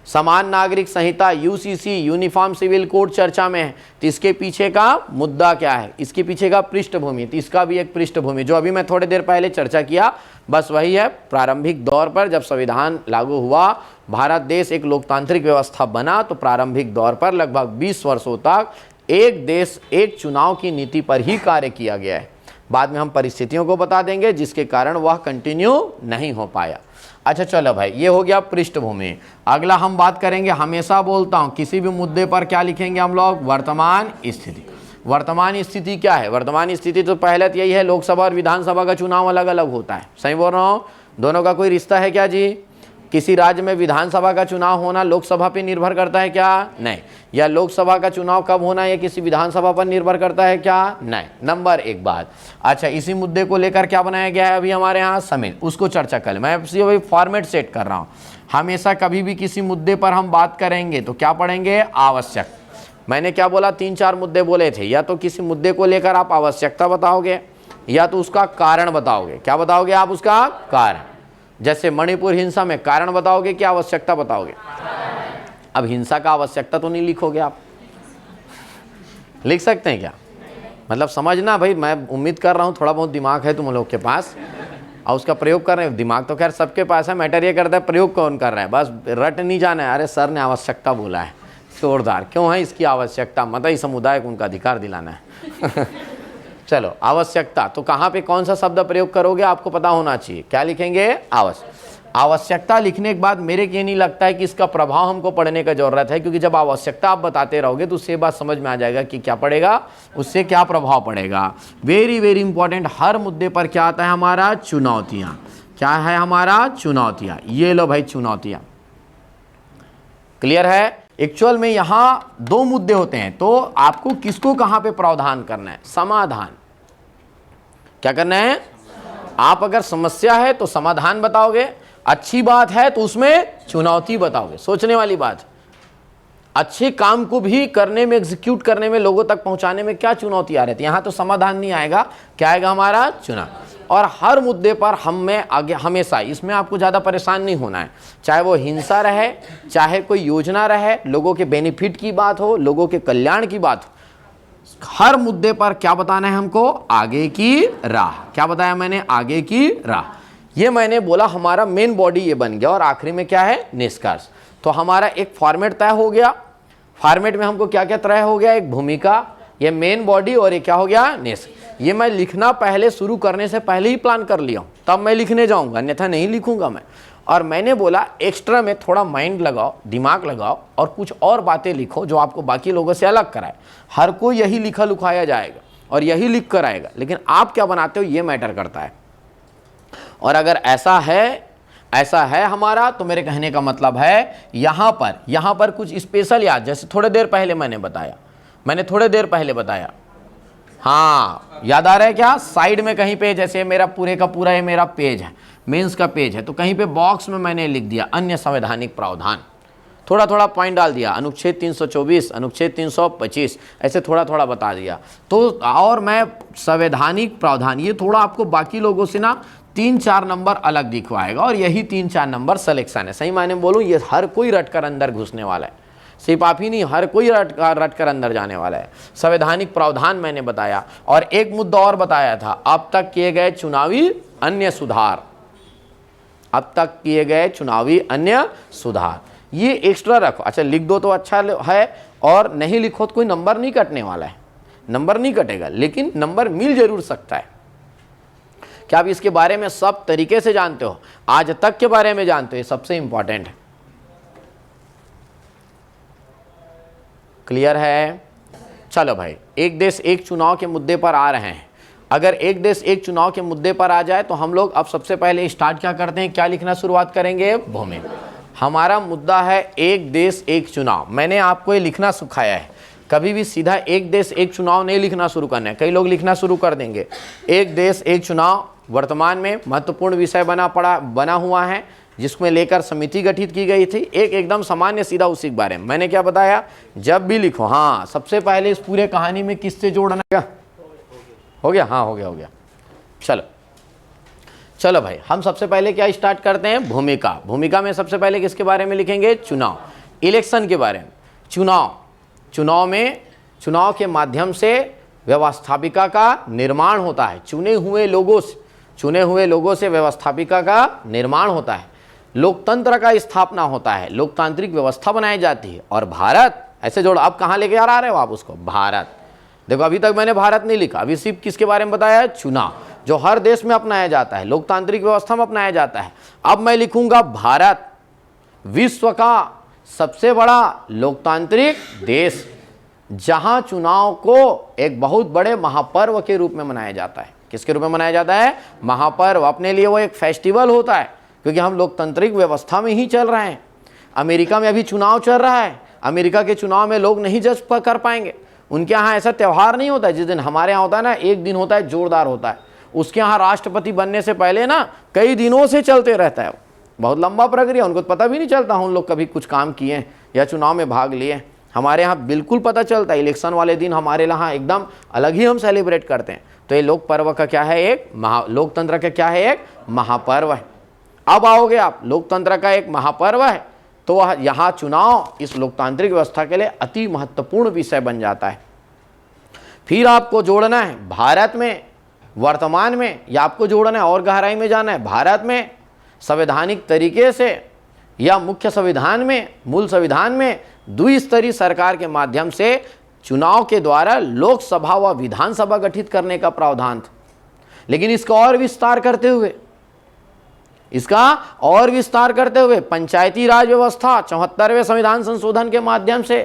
समान नागरिक संहिता यूसीसी यूनिफॉर्म सिविल कोड चर्चा में है तो इसके पीछे का मुद्दा क्या है, इसके पीछे का पृष्ठभूमि, तो इसका भी एक पृष्ठभूमि जो अभी मैं थोड़ी देर पहले चर्चा किया, बस वही है। प्रारंभिक दौर पर जब संविधान लागू हुआ, भारत देश एक लोकतांत्रिक व्यवस्था बना, तो प्रारंभिक दौर पर लगभग 20 वर्षों तक एक देश एक चुनाव की नीति पर ही कार्य किया गया है। बाद में हम परिस्थितियों को बता देंगे जिसके कारण वह कंटिन्यू नहीं हो पाया। अच्छा चलो भाई, ये हो गया पृष्ठभूमि। अगला हम बात करेंगे, हमेशा बोलता हूँ किसी भी मुद्दे पर क्या लिखेंगे हम लोग, वर्तमान स्थिति। वर्तमान स्थिति क्या है, वर्तमान स्थिति तो पहले तो यही है, लोकसभा और विधानसभा का चुनाव अलग अलग होता है। सही बोल रहा हूँ? दोनों का कोई रिश्ता है क्या जी? किसी राज्य में विधानसभा का चुनाव होना लोकसभा पे निर्भर करता है क्या? नहीं। या लोकसभा का चुनाव कब होना ये किसी विधानसभा पर निर्भर करता है क्या? नहीं। नंबर एक बात। अच्छा, इसी मुद्दे को लेकर क्या बनाया गया है अभी हमारे यहाँ, समिति, उसको चर्चा कर ले। मैं वही फॉर्मेट सेट कर रहा हूँ। हमेशा कभी भी किसी मुद्दे पर हम बात करेंगे तो क्या पढ़ेंगे, आवश्यक। मैंने क्या बोला, 3-4 मुद्दे बोले थे। या तो किसी मुद्दे को लेकर आप आवश्यकता बताओगे, या तो उसका कारण बताओगे। क्या बताओगे आप, उसका कारण। जैसे मणिपुर हिंसा में कारण बताओगे क्या आवश्यकता बताओगे? अब हिंसा का आवश्यकता तो नहीं लिखोगे आप, लिख सकते हैं क्या? मतलब समझना भाई, मैं उम्मीद कर रहा हूँ थोड़ा बहुत दिमाग है तुम लोग के पास और उसका प्रयोग कर रहे हैं। दिमाग तो खैर सबके पास है, मैटर ये करता है प्रयोग कौन कर रहा है, बस रट नहीं जाना है। अरे सर ने आवश्यकता बोला है, जोरदार, क्यों है इसकी आवश्यकता? मत समुदाय को उनका अधिकार दिलाना है। चलो आवश्यकता, तो कहाँ पे कौन सा शब्द प्रयोग करोगे आपको पता होना चाहिए। क्या लिखेंगे? आवश्यकता लिखने के बाद मेरे को ये नहीं लगता है कि इसका प्रभाव हमको पढ़ने का जरूरत है, क्योंकि जब आवश्यकता आप बताते रहोगे तो उससे बात समझ में आ जाएगा कि क्या पड़ेगा, उससे क्या प्रभाव पड़ेगा। वेरी वेरी इंपॉर्टेंट, हर मुद्दे पर क्या आता है हमारा? चुनौतियां। क्या है हमारा? चुनौतियां। ये लो भाई चुनौतियां, क्लियर है? एक्चुअल में यहां दो मुद्दे होते हैं, तो आपको किसको कहां पे प्रावधान करना है? समाधान। क्या करना है? आप अगर समस्या है तो समाधान बताओगे, अच्छी बात है तो उसमें चुनौती बताओगे। सोचने वाली बात, अच्छे काम को भी करने में, एग्जीक्यूट करने में, लोगों तक पहुंचाने में क्या चुनौती आ रही थी? यहां तो समाधान नहीं आएगा, क्या आएगा हमारा? चुनौती। और हर मुद्दे पर हमें आगे हमेशा, इसमें आपको ज़्यादा परेशान नहीं होना है, चाहे वो हिंसा रहे, चाहे कोई योजना रहे, लोगों के बेनिफिट की बात हो, लोगों के कल्याण की बात हो, हर मुद्दे पर क्या बताना है हमको? आगे की राह। क्या बताया मैंने? आगे की राह। ये मैंने बोला हमारा मेन बॉडी ये बन गया, और आखिरी में क्या है? निष्कर्ष। तो हमारा एक फॉर्मेट तय हो गया। फॉर्मेट में हमको क्या क्या तय हो गया? एक भूमिका, ये मेन बॉडी, और ये क्या हो गया? निष्कर्ष। ये मैं लिखना पहले शुरू करने से पहले ही प्लान कर लिया हूँ, तब मैं लिखने जाऊँगा, अन्यथा नहीं लिखूंगा मैं। और मैंने बोला एक्स्ट्रा में थोड़ा माइंड लगाओ, दिमाग लगाओ, और कुछ और बातें लिखो जो आपको बाकी लोगों से अलग कराए। हर कोई यही लिखा लुखाया जाएगा और यही लिख कर आएगा, लेकिन आप क्या बनाते हो ये मैटर करता है। और अगर ऐसा है हमारा, तो मेरे कहने का मतलब है यहाँ पर कुछ स्पेशल याद, जैसे थोड़ी देर पहले मैंने बताया, हाँ याद आ रहा है क्या? साइड में कहीं पे, जैसे मेरा पूरे का पूरा ये मेरा पेज है, मेंस का पेज है, तो कहीं पे बॉक्स में मैंने लिख दिया अन्य संवैधानिक प्रावधान, थोड़ा थोड़ा पॉइंट डाल दिया, अनुच्छेद 324, अनुच्छेद 325, ऐसे थोड़ा थोड़ा बता दिया। तो और मैं संवैधानिक प्रावधान, ये थोड़ा आपको बाकी लोगों से ना 3-4 नंबर अलग दिखवाएगा, और यही 3-4 नंबर सिलेक्शन है। सही मायने में बोलूँ, ये हर कोई रट कर अंदर घुसने वाला है, सिर्फ आप ही नहीं, हर कोई रट कर अंदर जाने वाला है। संवैधानिक प्रावधान मैंने बताया, और एक मुद्दा और बताया था, अब तक किए गए चुनावी अन्य सुधार, अब तक किए गए चुनावी अन्य सुधार, ये एक्स्ट्रा रखो। अच्छा लिख दो तो अच्छा है, और नहीं लिखो तो कोई नंबर नहीं कटने वाला है, नंबर नहीं कटेगा, लेकिन नंबर मिल जरूर सकता है। क्या आप इसके बारे में सब तरीके से जानते हो? आज तक के बारे में जानते हो? ये सबसे इंपॉर्टेंट है। क्लियर है? चलो भाई, एक देश एक चुनाव के मुद्दे पर आ रहे हैं। अगर एक देश एक चुनाव के मुद्दे पर आ जाए तो हम लोग अब सबसे पहले स्टार्ट क्या करते हैं? क्या लिखना शुरुआत करेंगे? भूमि। हमारा मुद्दा है एक देश एक चुनाव। मैंने आपको ये लिखना सिखाया है, कभी भी सीधा एक देश एक चुनाव नहीं लिखना शुरू करना है। कई लोग लिखना शुरू कर देंगे। एक देश एक चुनाव वर्तमान में महत्वपूर्ण विषय बना हुआ है, जिसमें लेकर समिति गठित की गई थी। एक एकदम सामान्य सीधा उसी के बारे में मैंने क्या बताया, जब भी लिखो, हाँ सबसे पहले इस पूरे कहानी में किससे जोड़ना है? हो गया? हाँ हो गया। चलो भाई, हम सबसे पहले क्या स्टार्ट करते हैं? भूमिका। भूमिका में सबसे पहले किसके बारे में लिखेंगे? चुनाव, इलेक्शन के बारे में। चुनाव के माध्यम से व्यवस्थापिका का निर्माण होता है। चुने हुए लोगों से व्यवस्थापिका का निर्माण होता है, लोकतंत्र का स्थापना होता है, लोकतांत्रिक व्यवस्था बनाई जाती है। और भारत ऐसे जोड़ो, अब कहाँ लेके आ रहे हो आप उसको? भारत। देखो अभी तक मैंने भारत नहीं लिखा, अभी सिर्फ किसके बारे में बताया? चुनाव, जो हर देश में अपनाया जाता है, लोकतांत्रिक व्यवस्था में अपनाया जाता है। अब मैं लिखूंगा भारत, विश्व का सबसे बड़ा लोकतांत्रिक देश, जहां चुनाव को एक बहुत बड़े महापर्व के रूप में मनाया जाता है। किसके रूप में मनाया जाता है? महापर्व। अपने लिए वो एक फेस्टिवल होता है, क्योंकि हम लोकतांत्रिक व्यवस्था में ही चल रहे हैं। अमेरिका में अभी चुनाव चल रहा है, अमेरिका के चुनाव में लोग नहीं जज कर पाएंगे। उनके यहाँ ऐसा त्यौहार नहीं होता है जिस दिन हमारे यहाँ होता है ना, एक दिन होता है, जोरदार होता है। उसके यहाँ राष्ट्रपति बनने से पहले ना कई दिनों से चलते रहता है, बहुत लंबा प्रक्रिया, उनको पता भी नहीं चलता उन लोग कभी कुछ काम किए या चुनाव में भाग लिए। हमारे यहाँ बिल्कुल पता चलता है, इलेक्शन वाले दिन हमारे यहाँ एकदम अलग ही हम सेलिब्रेट करते हैं। तो ये लोक पर्व का क्या है? एक लोकतंत्र का क्या है? एक महापर्व है। अब आओगे आप, लोकतंत्र का एक महापर्व है, तो वह यहाँ चुनाव इस लोकतांत्रिक व्यवस्था के लिए अति महत्वपूर्ण विषय बन जाता है। फिर आपको जोड़ना है भारत में, वर्तमान में, या आपको जोड़ना है और गहराई में जाना है, भारत में संवैधानिक तरीके से या मुख्य संविधान में, मूल संविधान में द्विस्तरीय सरकार के माध्यम से चुनाव के द्वारा लोकसभा व विधानसभा गठित करने का प्रावधान था। लेकिन इसका और विस्तार करते हुए पंचायती राज व्यवस्था 74वें संविधान संशोधन के माध्यम से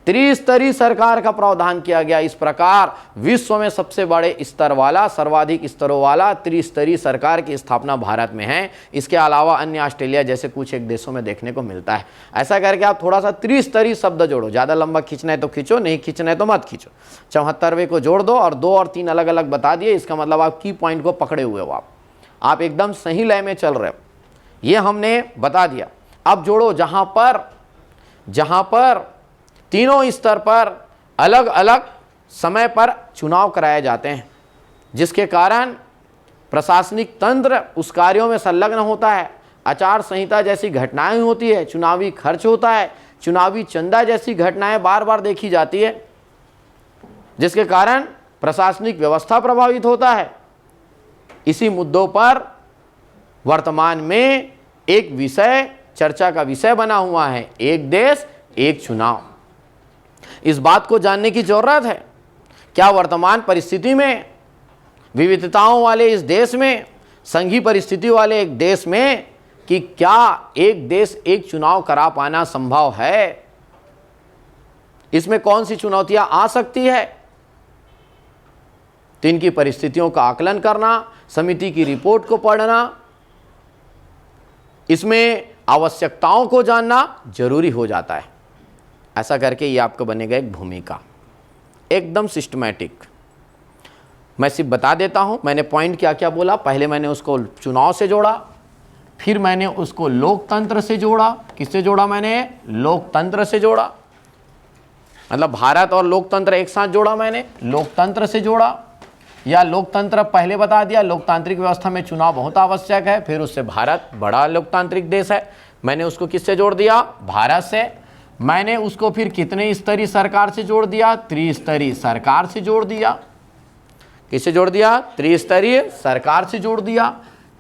त्रिस्तरीय सरकार का प्रावधान किया गया। इस प्रकार विश्व में सबसे बड़े स्तर वाला, सर्वाधिक स्तरों वाला त्रिस्तरीय सरकार की स्थापना भारत में है। इसके अलावा अन्य ऑस्ट्रेलिया जैसे कुछ एक देशों में देखने को मिलता है। ऐसा करके आप थोड़ा सा त्रिस्तरीय शब्द जोड़ो, ज़्यादा लंबा खींचना है तो खींचो, नहीं खींचना है तो मत खींचो। 74वें को जोड़ दो और 2 और 3 अलग अलग बता दिए। इसका मतलब आप की पॉइंट को पकड़े हुए हो, आप एकदम सही लय में चल रहे हो, ये हमने बता दिया। अब जोड़ो जहां पर तीनों स्तर पर अलग अलग समय पर चुनाव कराए जाते हैं, जिसके कारण प्रशासनिक तंत्र उस कार्यों में संलग्न होता है। आचार संहिता जैसी घटनाएं होती है, चुनावी खर्च होता है, चुनावी चंदा जैसी घटनाएं बार बार देखी जाती है, जिसके कारण प्रशासनिक व्यवस्था प्रभावित होता है। इसी मुद्दों पर वर्तमान में एक विषय चर्चा का विषय बना हुआ है, एक देश एक चुनाव। इस बात को जानने की जरूरत है, क्या वर्तमान परिस्थिति में, विविधताओं वाले इस देश में, संघीय परिस्थिति वाले एक देश में, कि क्या एक देश एक चुनाव करा पाना संभव है? इसमें कौन सी चुनौतियां आ सकती है? तो इनकी परिस्थितियों का आकलन करना, समिति की रिपोर्ट को पढ़ना, इसमें आवश्यकताओं को जानना जरूरी हो जाता है। ऐसा करके ये आपको बनेगा एक भूमिका, एकदम सिस्टमैटिक। मैं सिर्फ बता देता हूँ मैंने पॉइंट क्या क्या बोला। पहले मैंने उसको चुनाव से जोड़ा, फिर मैंने उसको लोकतंत्र से जोड़ा। किससे जोड़ा मैंने? लोकतंत्र से जोड़ा, मतलब भारत और लोकतंत्र एक साथ जोड़ा मैंने, लोकतंत्र से जोड़ा। या लोकतंत्र पहले बता दिया, लोकतांत्रिक व्यवस्था में चुनाव बहुत आवश्यक है, फिर उससे भारत बड़ा लोकतांत्रिक देश है, मैंने उसको किससे जोड़ दिया? भारत से। मैंने उसको फिर कितने स्तरीय सरकार से जोड़ दिया? त्रिस्तरीय सरकार से जोड़ दिया। किससे जोड़ दिया? त्रिस्तरीय सरकार से जोड़ दिया।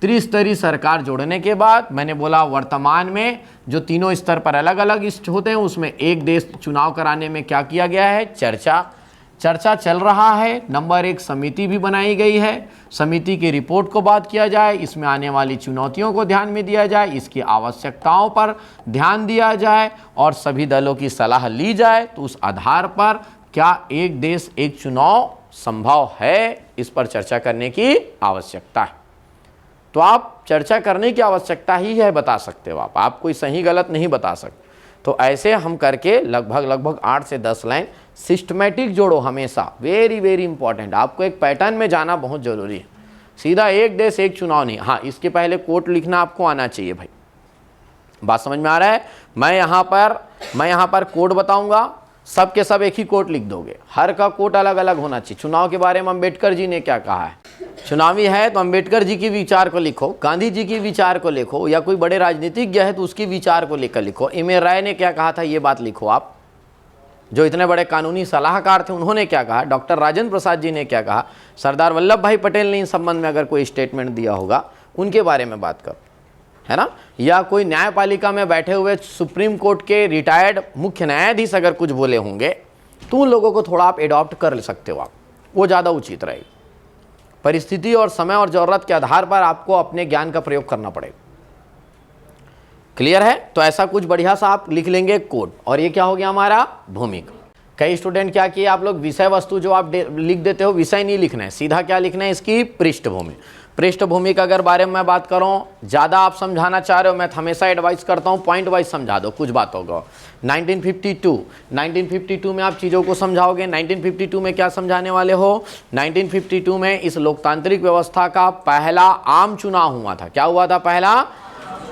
त्रिस्तरीय सरकार जोड़ने के बाद मैंने बोला वर्तमान में जो तीनों स्तर पर अलग अलग होते हैं, उसमें एक देश चुनाव कराने में क्या किया गया है? चर्चा चल रहा है। नंबर 1 समिति भी बनाई गई है, समिति की रिपोर्ट को बात किया जाए, इसमें आने वाली चुनौतियों को ध्यान में दिया जाए, इसकी आवश्यकताओं पर ध्यान दिया जाए और सभी दलों की सलाह ली जाए। तो उस आधार पर क्या एक देश एक चुनाव संभव है, इस पर चर्चा करने की आवश्यकता है। तो आप चर्चा करने की आवश्यकता ही है बता सकते हो आप कोई सही गलत नहीं बता सकते। तो ऐसे हम करके लगभग 8 से 10 लाइन सिस्टमेटिक जोड़ो हमेशा, वेरी वेरी इंपॉर्टेंट। आपको एक पैटर्न में जाना बहुत जरूरी है, सीधा एक देश एक चुनाव नहीं। हाँ, इसके पहले कोट लिखना आपको आना चाहिए भाई। बात समझ में आ रहा है? मैं यहाँ पर कोट बताऊंगा, सब के सब एक ही कोट लिख दोगे, हर का कोट अलग अलग होना चाहिए। चुनाव के बारे में अम्बेडकर जी ने क्या कहा है, चुनावी है तो अम्बेडकर जी की विचार को लिखो, गांधी जी की विचार को लिखो, या कोई बड़े राजनीतिज्ञ है तो उसकी विचार को लेकर लिखो। एम.ए. राय ने क्या कहा था ये बात लिखो आप, जो इतने बड़े कानूनी सलाहकार थे उन्होंने क्या कहा, डॉक्टर राजेंद्र प्रसाद जी ने क्या कहा, सरदार वल्लभ भाई पटेल ने इन संबंध में अगर कोई स्टेटमेंट दिया होगा उनके बारे में बात करो, है ना। या कोई न्यायपालिका में बैठे हुए सुप्रीम कोर्ट के रिटायर्ड मुख्य न्यायाधीश अगर कुछ बोले होंगे तो उन लोगों को थोड़ा आप एडॉप्ट कर सकते हो, आप वो ज़्यादा उचित रहेगी। परिस्थिति और समय और ज़रूरत के आधार पर आपको अपने ज्ञान का प्रयोग करना पड़ेगा। क्लियर है? तो ऐसा कुछ बढ़िया सा आप लिख लेंगे कोड, और ये क्या हो गया हमारा भूमिका। कई स्टूडेंट क्या किए आप लोग, विषय वस्तु जो आप लिख देते हो, विषय नहीं लिखना है, सीधा क्या लिखना है, इसकी पृष्ठभूमि। पृष्ठभूमि का अगर बारे में मैं बात करूं, ज़्यादा आप समझाना चाह रहे हो, मैं हमेशा एडवाइस करता हूं पॉइंट वाइज समझा दो कुछ बातों को। 1952 में आप चीज़ों को समझाओगे। 1952 में क्या समझाने वाले हो? 1952 में इस लोकतांत्रिक व्यवस्था का पहला आम चुनाव हुआ था। क्या हुआ था? पहला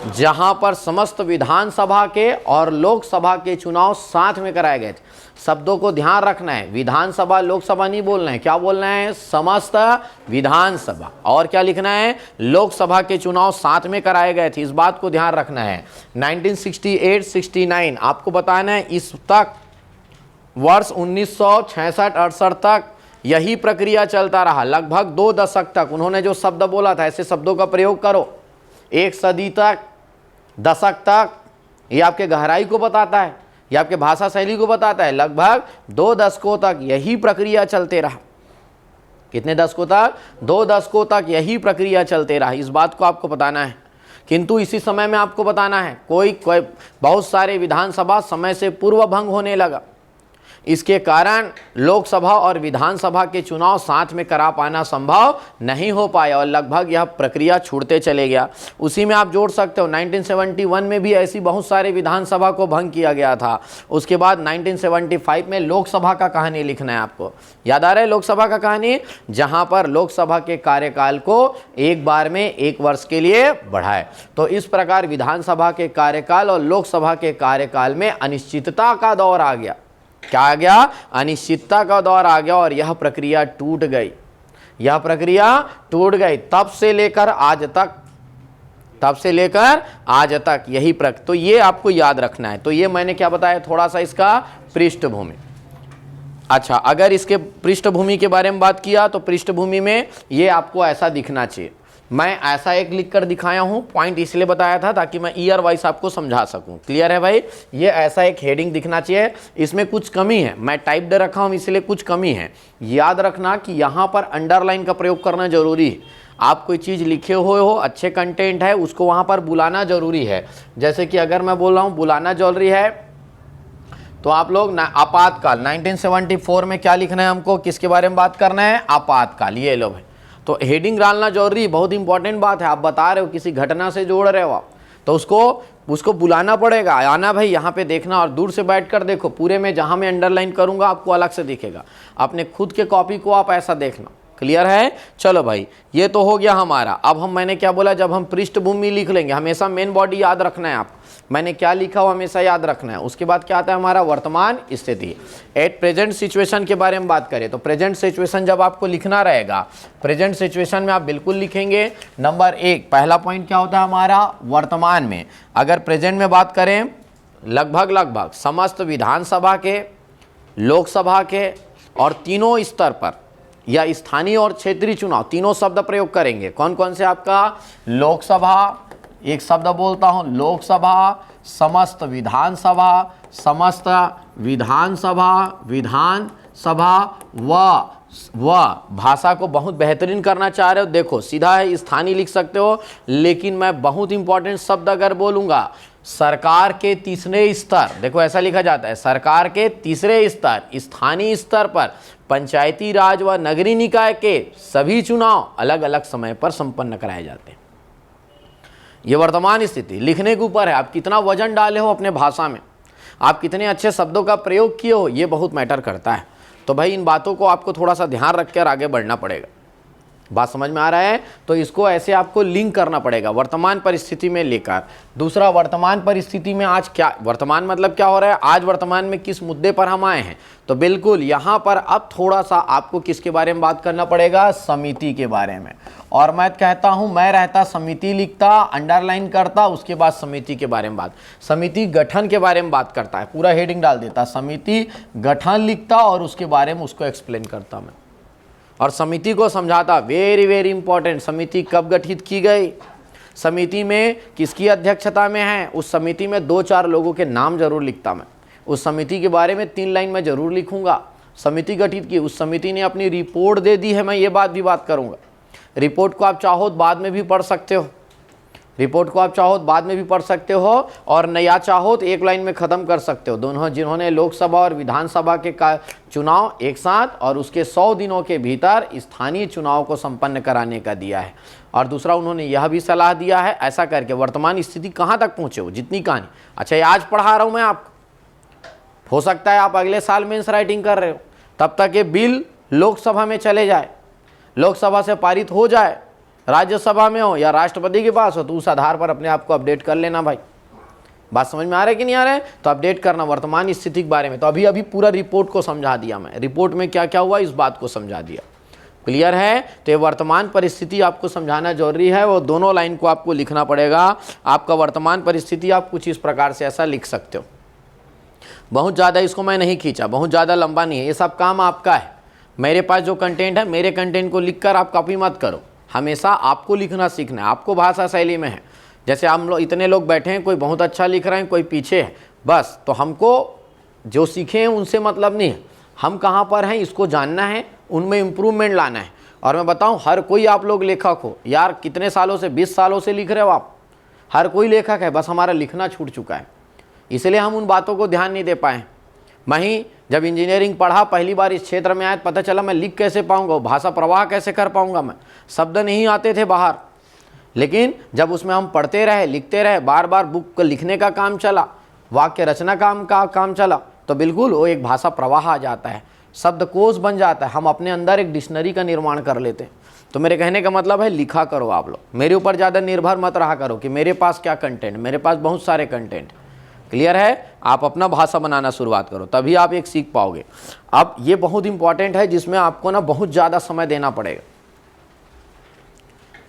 जहां पर समस्त विधानसभा के और लोकसभा के चुनाव साथ में कराए गए थे। शब्दों को ध्यान रखना है, विधानसभा लोकसभा नहीं बोलना है, क्या बोलना है, समस्त विधानसभा। और क्या लिखना है, लोकसभा के चुनाव साथ में कराए गए थे, इस बात को ध्यान रखना है। 1968-69 आपको बताना है, इस तक वर्ष 1966-68 तक यही प्रक्रिया चलता रहा। लगभग 2 दशक तक उन्होंने जो शब्द बोला था, ऐसे शब्दों का प्रयोग करो। 1 सदी तक, दशक तक, ये आपके गहराई को बताता है, ये आपके भाषा शैली को बताता है। लगभग 2 दशकों तक यही प्रक्रिया चलते रहा। कितने दशकों तक, 2 दशकों तक यही प्रक्रिया चलते रहा, इस बात को आपको बताना है। किंतु इसी समय में आपको बताना है, कोई बहुत सारे विधानसभा समय से पूर्व भंग होने लगा। इसके कारण लोकसभा और विधानसभा के चुनाव साथ में करा पाना संभव नहीं हो पाया और लगभग यह प्रक्रिया छूटते चले गया। उसी में आप जोड़ सकते हो 1971 में भी ऐसी बहुत सारे विधानसभा को भंग किया गया था। उसके बाद 1975 में लोकसभा का कहानी लिखना है आपको, याद आ रहा है लोकसभा का कहानी, जहां पर लोकसभा के कार्यकाल को एक बार में 1 वर्ष के लिए बढ़ाए। तो इस प्रकार विधानसभा के कार्यकाल और लोकसभा के कार्यकाल में अनिश्चितता का दौर आ गया। क्या आ गया, अनिश्चितता का दौर आ गया और यह प्रक्रिया टूट गई, यह प्रक्रिया टूट गई। तब से लेकर आज तक यही तो ये आपको याद रखना है। तो ये मैंने क्या बताया, थोड़ा सा इसका पृष्ठभूमि। अच्छा, अगर इसके पृष्ठभूमि के बारे में बात किया तो पृष्ठभूमि में ये आपको ऐसा दिखना चाहिए। मैं ऐसा एक लिख कर दिखाया हूं, पॉइंट इसलिए बताया था ताकि मैं ईयर वाइज आपको समझा सकूं। क्लियर है भाई, ये ऐसा एक हेडिंग दिखना चाहिए। इसमें कुछ कमी है, मैं टाइप दे रखा हूं इसलिए कुछ कमी है। याद रखना कि यहां पर अंडरलाइन का प्रयोग करना जरूरी है। आप कोई चीज़ लिखे हुए हो, अच्छे कंटेंट है, उसको वहां पर बुलाना जरूरी है। जैसे कि अगर मैं बोल रहा हूं बुलाना जरूरी है, तो आप लोग आपातकाल 1974 में क्या लिखना है हमको, किसके बारे में बात करना है, आपातकाल। ये लो भाई, तो हेडिंग डालना जरूरी, बहुत इंपॉर्टेंट बात है। आप बता रहे हो, किसी घटना से जोड़ रहे हो आप, तो उसको बुलाना पड़ेगा, आना भाई यहाँ पे देखना और दूर से बैठकर देखो। पूरे में जहाँ मैं अंडरलाइन करूँगा आपको अलग से दिखेगा, अपने खुद के कॉपी को आप ऐसा देखना। क्लियर है, चलो भाई, ये तो हो गया हमारा। अब मैंने क्या बोला, जब हम पृष्ठभूमि लिख लेंगे, हमेशा मेन बॉडी याद रखना है आपको, मैंने क्या लिखा हो हमेशा याद रखना है। उसके बाद क्या आता है हमारा, वर्तमान स्थिति, एट प्रेजेंट सिचुएशन के बारे में बात करें तो प्रेजेंट सिचुएशन जब आपको लिखना रहेगा, प्रेजेंट सिचुएशन में आप बिल्कुल लिखेंगे नंबर 1, पहला पॉइंट क्या होता है हमारा, वर्तमान में। अगर प्रेजेंट में बात करें, लगभग समस्त विधानसभा के, लोकसभा के और तीनों स्तर पर या स्थानीय और क्षेत्रीय चुनाव, तीनों शब्द प्रयोग करेंगे। कौन कौन से आपका, लोकसभा, एक शब्द बोलता हूं, लोकसभा, समस्त विधानसभा, व भाषा को बहुत बेहतरीन करना चाह रहे हो, देखो सीधा है, स्थानीय लिख सकते हो, लेकिन मैं बहुत इंपॉर्टेंट शब्द अगर बोलूंगा, सरकार के तीसरे स्तर, देखो ऐसा लिखा जाता है, सरकार के तीसरे स्तर, स्थानीय स्तर पर पंचायती राज व नगरीय निकाय के सभी चुनाव अलग अलग समय पर संपन्न कराए जाते हैं। ये वर्तमान स्थिति लिखने के ऊपर है, आप कितना वजन डाले हो अपने भाषा में, आप कितने अच्छे शब्दों का प्रयोग किए हो, ये बहुत मैटर करता है। तो भाई इन बातों को आपको थोड़ा सा ध्यान रखकर आगे बढ़ना पड़ेगा। बात समझ में आ रहा है, तो इसको ऐसे आपको लिंक करना पड़ेगा वर्तमान परिस्थिति में लेकर। दूसरा, वर्तमान परिस्थिति में आज क्या, वर्तमान मतलब क्या हो रहा है, आज वर्तमान में किस मुद्दे पर हम आए हैं। तो बिल्कुल यहाँ पर अब थोड़ा सा आपको किसके बारे में बात करना पड़ेगा, समिति के बारे में। और मैं कहता हूँ, मैं रहता समिति लिखता, अंडरलाइन करता, उसके बाद समिति के बारे में बात, समिति गठन के बारे में बात करता है, पूरा हेडिंग डाल देता, समिति गठन लिखता और उसके बारे में उसको एक्सप्लेन करता मैं, और समिति को समझाता। वेरी वेरी इंपॉर्टेंट, समिति कब गठित की गई, समिति में किसकी अध्यक्षता में है, उस समिति में 2-4 लोगों के नाम जरूर लिखता मैं, उस समिति के बारे में 3 लाइन में जरूर लिखूंगा। समिति गठित की, उस समिति ने अपनी रिपोर्ट दे दी है, मैं ये बात भी बात करूंगा। रिपोर्ट को आप चाहो बाद में भी पढ़ सकते हो, रिपोर्ट को आप चाहो बाद में भी पढ़ सकते हो, और नया चाहो तो 1 लाइन में ख़त्म कर सकते हो। दोनों जिन्होंने लोकसभा और विधानसभा के चुनाव एक साथ और उसके 100 दिनों के भीतर स्थानीय चुनाव को संपन्न कराने का दिया है। और दूसरा, उन्होंने यह भी सलाह दिया है, ऐसा करके वर्तमान स्थिति कहाँ तक पहुँचे हो, जितनी कहानी। अच्छा, ये आज पढ़ा रहा हूँ मैं आपको, हो सकता है आप अगले साल मेंस राइटिंग कर रहे हो, तब तक ये बिल लोकसभा में चले जाए, लोकसभा से पारित हो जाए, राज्यसभा में हो या राष्ट्रपति के पास हो, तो उस आधार पर अपने आप को अपडेट कर लेना भाई। बात समझ में आ रहा है कि नहीं आ रहा है? तो अपडेट करना वर्तमान स्थिति के बारे में। तो अभी अभी पूरा रिपोर्ट को समझा दिया मैं, रिपोर्ट में क्या क्या हुआ इस बात को समझा दिया। क्लियर है? तो ये वर्तमान परिस्थिति आपको समझाना जरूरी है, वो दोनों लाइन को आपको लिखना पड़ेगा। आपका वर्तमान परिस्थिति आप कुछ इस प्रकार से ऐसा लिख सकते हो। बहुत ज़्यादा इसको मैं नहीं खींचा, बहुत ज़्यादा लंबा नहीं है, ये सब काम आपका है। मेरे पास जो कंटेंट है, मेरे कंटेंट को लिखकर आप कॉपी मत करो, हमेशा आपको लिखना सीखना है, आपको भाषा शैली में है। जैसे हम लोग इतने लोग बैठे हैं, कोई बहुत अच्छा लिख रहे हैं, कोई पीछे है, बस तो हमको जो सीखे हैं उनसे मतलब नहीं है, हम कहाँ पर हैं इसको जानना है, उनमें इम्प्रूवमेंट लाना है। और मैं बताऊं, हर कोई आप लोग लेखक हो यार, कितने सालों से, 20 सालों से लिख रहे हो आप, हर कोई लेखक है, बस हमारा लिखना छूट चुका है, इसलिए हम उन बातों को ध्यान नहीं दे पाए। मैं ही जब इंजीनियरिंग पढ़ा, पहली बार इस क्षेत्र में आया, पता चला मैं लिख कैसे पाऊंगा, भाषा प्रवाह कैसे कर पाऊंगा, मैं शब्द नहीं आते थे बाहर। लेकिन जब उसमें हम पढ़ते रहे, लिखते रहे, बार बार बुक लिखने का काम चला, वाक्य रचना का काम चला, तो बिल्कुल वो एक भाषा प्रवाह आ जाता है, शब्दकोश बन जाता है, हम अपने अंदर एक डिक्शनरी का निर्माण कर लेते हैं। तो मेरे कहने का मतलब है, लिखा करो आप लोग, मेरे ऊपर ज़्यादा निर्भर मत रहा करो कि मेरे पास क्या कंटेंट, मेरे पास बहुत सारे कंटेंट। क्लियर है? आप अपना भाषा बनाना शुरुआत करो, तभी आप एक सीख पाओगे। अब ये बहुत इंपॉर्टेंट है, जिसमें आपको ना बहुत ज़्यादा समय देना पड़ेगा।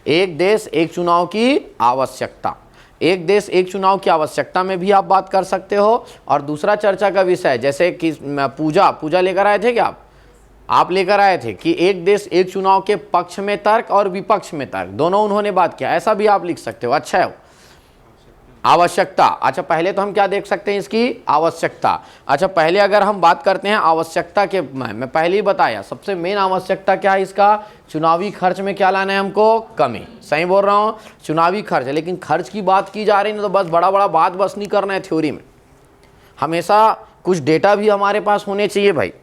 एक देश एक चुनाव की आवश्यकता, एक देश एक चुनाव की आवश्यकता में भी आप बात कर सकते हो। और दूसरा चर्चा का विषय, जैसे कि पूजा लेकर आए थे क्या आप लेकर आए थे कि एक देश एक चुनाव के पक्ष में तर्क और विपक्ष में तर्क, दोनों उन्होंने बात किया, ऐसा भी आप लिख सकते हो। अच्छा है, आवश्यकता। अच्छा, पहले तो हम क्या देख सकते हैं, इसकी आवश्यकता। अच्छा, पहले अगर हम बात करते हैं आवश्यकता के, मैं पहले ही बताया सबसे मेन आवश्यकता क्या है इसका, चुनावी खर्च में क्या लाना है हमको, कमी। सही बोल रहा हूँ, चुनावी खर्च। लेकिन खर्च की बात की जा रही है तो बस बड़ा बड़ा बात बस नहीं करना है थ्योरी में, हमेशा कुछ डेटा भी हमारे पास होने चाहिए भाई।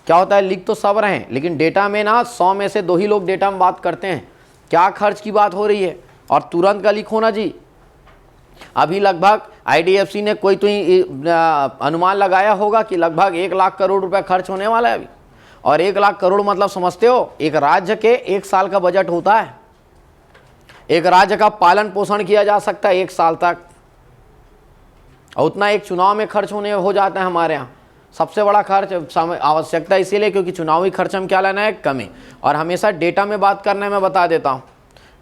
क्या होता है, लिख तो सब रहे हैं, लेकिन डेटा में ना 100 में से 2 ही लोग डेटा में बात करते हैं, क्या खर्च की बात हो रही है, और तुरंत का लिखो ना जी। अभी लगभग IDFC ने कोई तो अनुमान लगाया होगा कि लगभग 1 लाख करोड़ रुपए खर्च होने वाला है अभी। और 1 लाख करोड़ मतलब समझते हो, एक राज्य के 1 साल का बजट होता है, एक राज्य का पालन पोषण किया जा सकता है 1 साल तक, और उतना एक चुनाव में खर्च हो जाता है हमारे यहाँ। सबसे बड़ा खर्च आवश्यकता इसीलिए क्योंकि चुनावी खर्च हम क्या लाना है, कमी। और हमेशा डेटा में बात करना है, मैं बता देता हूँ,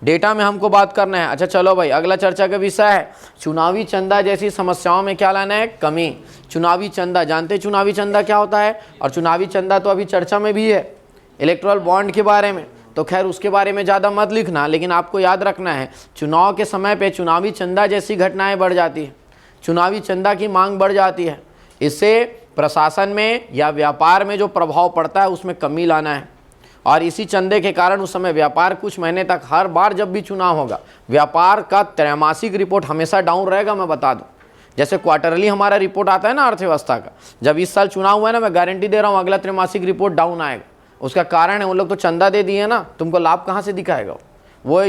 डेटा में हमको बात करना है। अच्छा चलो भाई, अगला चर्चा का विषय है चुनावी चंदा जैसी समस्याओं में क्या लाना है, कमी। चुनावी चंदा, जानते हैं चुनावी चंदा क्या होता है? और चुनावी चंदा तो अभी चर्चा में भी है इलेक्टोरल बॉन्ड के बारे में, तो खैर उसके बारे में ज़्यादा मत लिखना, लेकिन आपको याद रखना है चुनाव के समय पे चुनावी चंदा जैसी घटनाएं बढ़ जाती है, चुनावी चंदा की मांग बढ़ जाती है। इससे प्रशासन में या व्यापार में जो प्रभाव पड़ता है उसमें कमी लाना है। और इसी चंदे के कारण उस समय व्यापार कुछ महीने तक, हर बार जब भी चुनाव होगा व्यापार का त्रैमासिक रिपोर्ट हमेशा डाउन रहेगा। मैं बता दूं, जैसे क्वार्टरली हमारा रिपोर्ट आता है ना अर्थव्यवस्था का, जब इस साल चुनाव हुआ है ना, मैं गारंटी दे रहा हूँ अगला त्रैमासिक रिपोर्ट डाउन आएगा। उसका कारण है उन लोग तो चंदा दे दिए ना, तुमको लाभ कहाँ से दिखाएगा, वो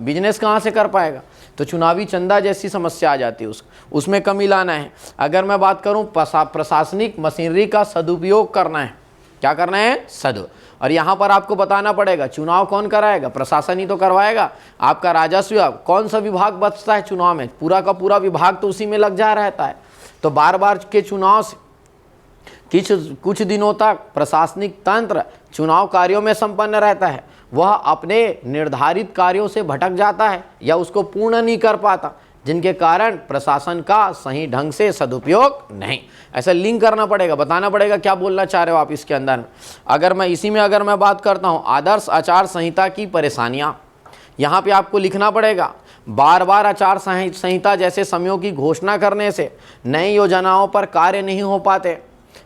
बिजनेस कहाँ से कर पाएगा। तो चुनावी चंदा जैसी समस्या आ जाती है, उसमें कमी लाना है। अगर मैं बात करूँ प्रशासनिक मशीनरी का सदुपयोग करना है, क्या करना है, और यहाँ पर आपको बताना पड़ेगा चुनाव कौन कराएगा, प्रशासन ही तो करवाएगा। आपका राजस्व कौन सा विभाग बचता है चुनाव में, पूरा का पूरा विभाग तो उसी में लग जा रहता है। तो बार बार के चुनाव से कुछ दिनों तक प्रशासनिक तंत्र चुनाव कार्यों में संपन्न रहता है, वह अपने निर्धारित कार्यों से भटक जाता है या उसको पूर्ण नहीं कर पाता, जिनके कारण प्रशासन का सही ढंग से सदुपयोग नहीं। ऐसा लिंक करना पड़ेगा, बताना पड़ेगा क्या बोलना चाह रहे हो आप इसके अंदर में। अगर मैं बात करता हूँ आदर्श आचार संहिता की परेशानियाँ, यहाँ पे आपको लिखना पड़ेगा बार बार आचार संहिता जैसे समयों की घोषणा करने से नई योजनाओं पर कार्य नहीं हो पाते,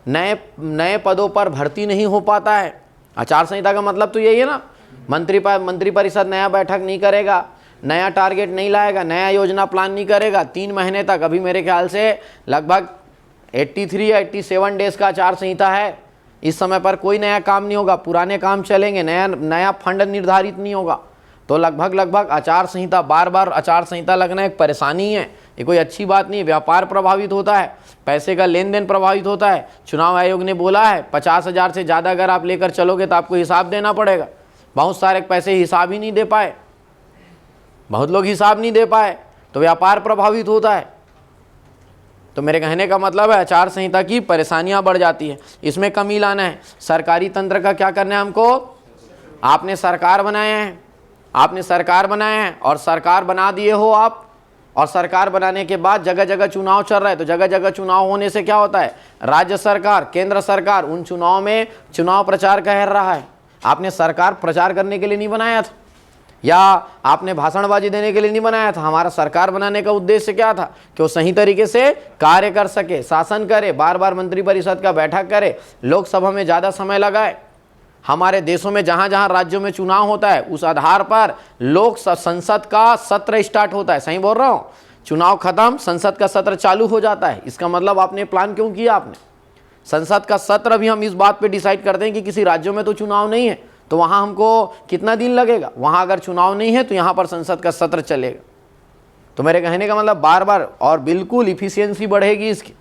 नए पदों पर भर्ती नहीं हो पाता है। आचार संहिता का मतलब तो यही है ना, मंत्री परिषद नया बैठक नहीं करेगा, नया टारगेट नहीं लाएगा, नया योजना प्लान नहीं करेगा 3 महीने तक। अभी मेरे ख्याल से लगभग 83 या 87 डेज का आचार संहिता है। इस समय पर कोई नया काम नहीं होगा, पुराने काम चलेंगे, नया फंड निर्धारित नहीं होगा। तो लगभग आचार संहिता, बार बार आचार संहिता लगना एक परेशानी है, ये कोई अच्छी बात नहीं। व्यापार प्रभावित होता है, पैसे का लेन देन प्रभावित होता है। चुनाव आयोग ने बोला है 50,000 से ज़्यादा अगर आप लेकर चलोगे तो आपको हिसाब देना पड़ेगा। बहुत सारे पैसे हिसाब ही नहीं दे पाए, बहुत लोग हिसाब नहीं दे पाए तो व्यापार प्रभावित होता है। तो मेरे कहने का मतलब है आचार संहिता की परेशानियां बढ़ जाती है, इसमें कमी लाना है। सरकारी तंत्र का क्या करना है हमको? आपने सरकार बनाया है, आपने सरकार बनाया है और सरकार बना दिए हो आप, और सरकार बनाने के बाद जगह जगह चुनाव चल रहा है। तो जगह जगह चुनाव होने से क्या होता है, राज्य सरकार, केंद्र सरकार उन चुनाव में चुनाव प्रचार कर रहा है। आपने सरकार प्रचार करने के लिए नहीं बनाया था, या आपने भाषणबाजी देने के लिए नहीं बनाया था। हमारा सरकार बनाने का उद्देश्य क्या था कि वो सही तरीके से कार्य कर सके, शासन करे, बार बार मंत्रिपरिषद का बैठक करे, लोकसभा में ज़्यादा समय लगाए। हमारे देशों में जहाँ जहाँ राज्यों में चुनाव होता है उस आधार पर संसद का सत्र स्टार्ट होता है। सही बोल रहा हूँ? चुनाव खत्म, संसद का सत्र चालू हो जाता है। इसका मतलब आपने प्लान क्यों किया? आपने संसद का सत्र भी हम इस बात पे डिसाइड करते हैं कि किसी राज्यों में तो चुनाव नहीं है तो वहाँ हमको कितना दिन लगेगा, वहाँ अगर चुनाव नहीं है तो यहाँ पर संसद का सत्र चलेगा। तो मेरे कहने का मतलब बार बार और बिल्कुल इफिशियंसी बढ़ेगी, इसकी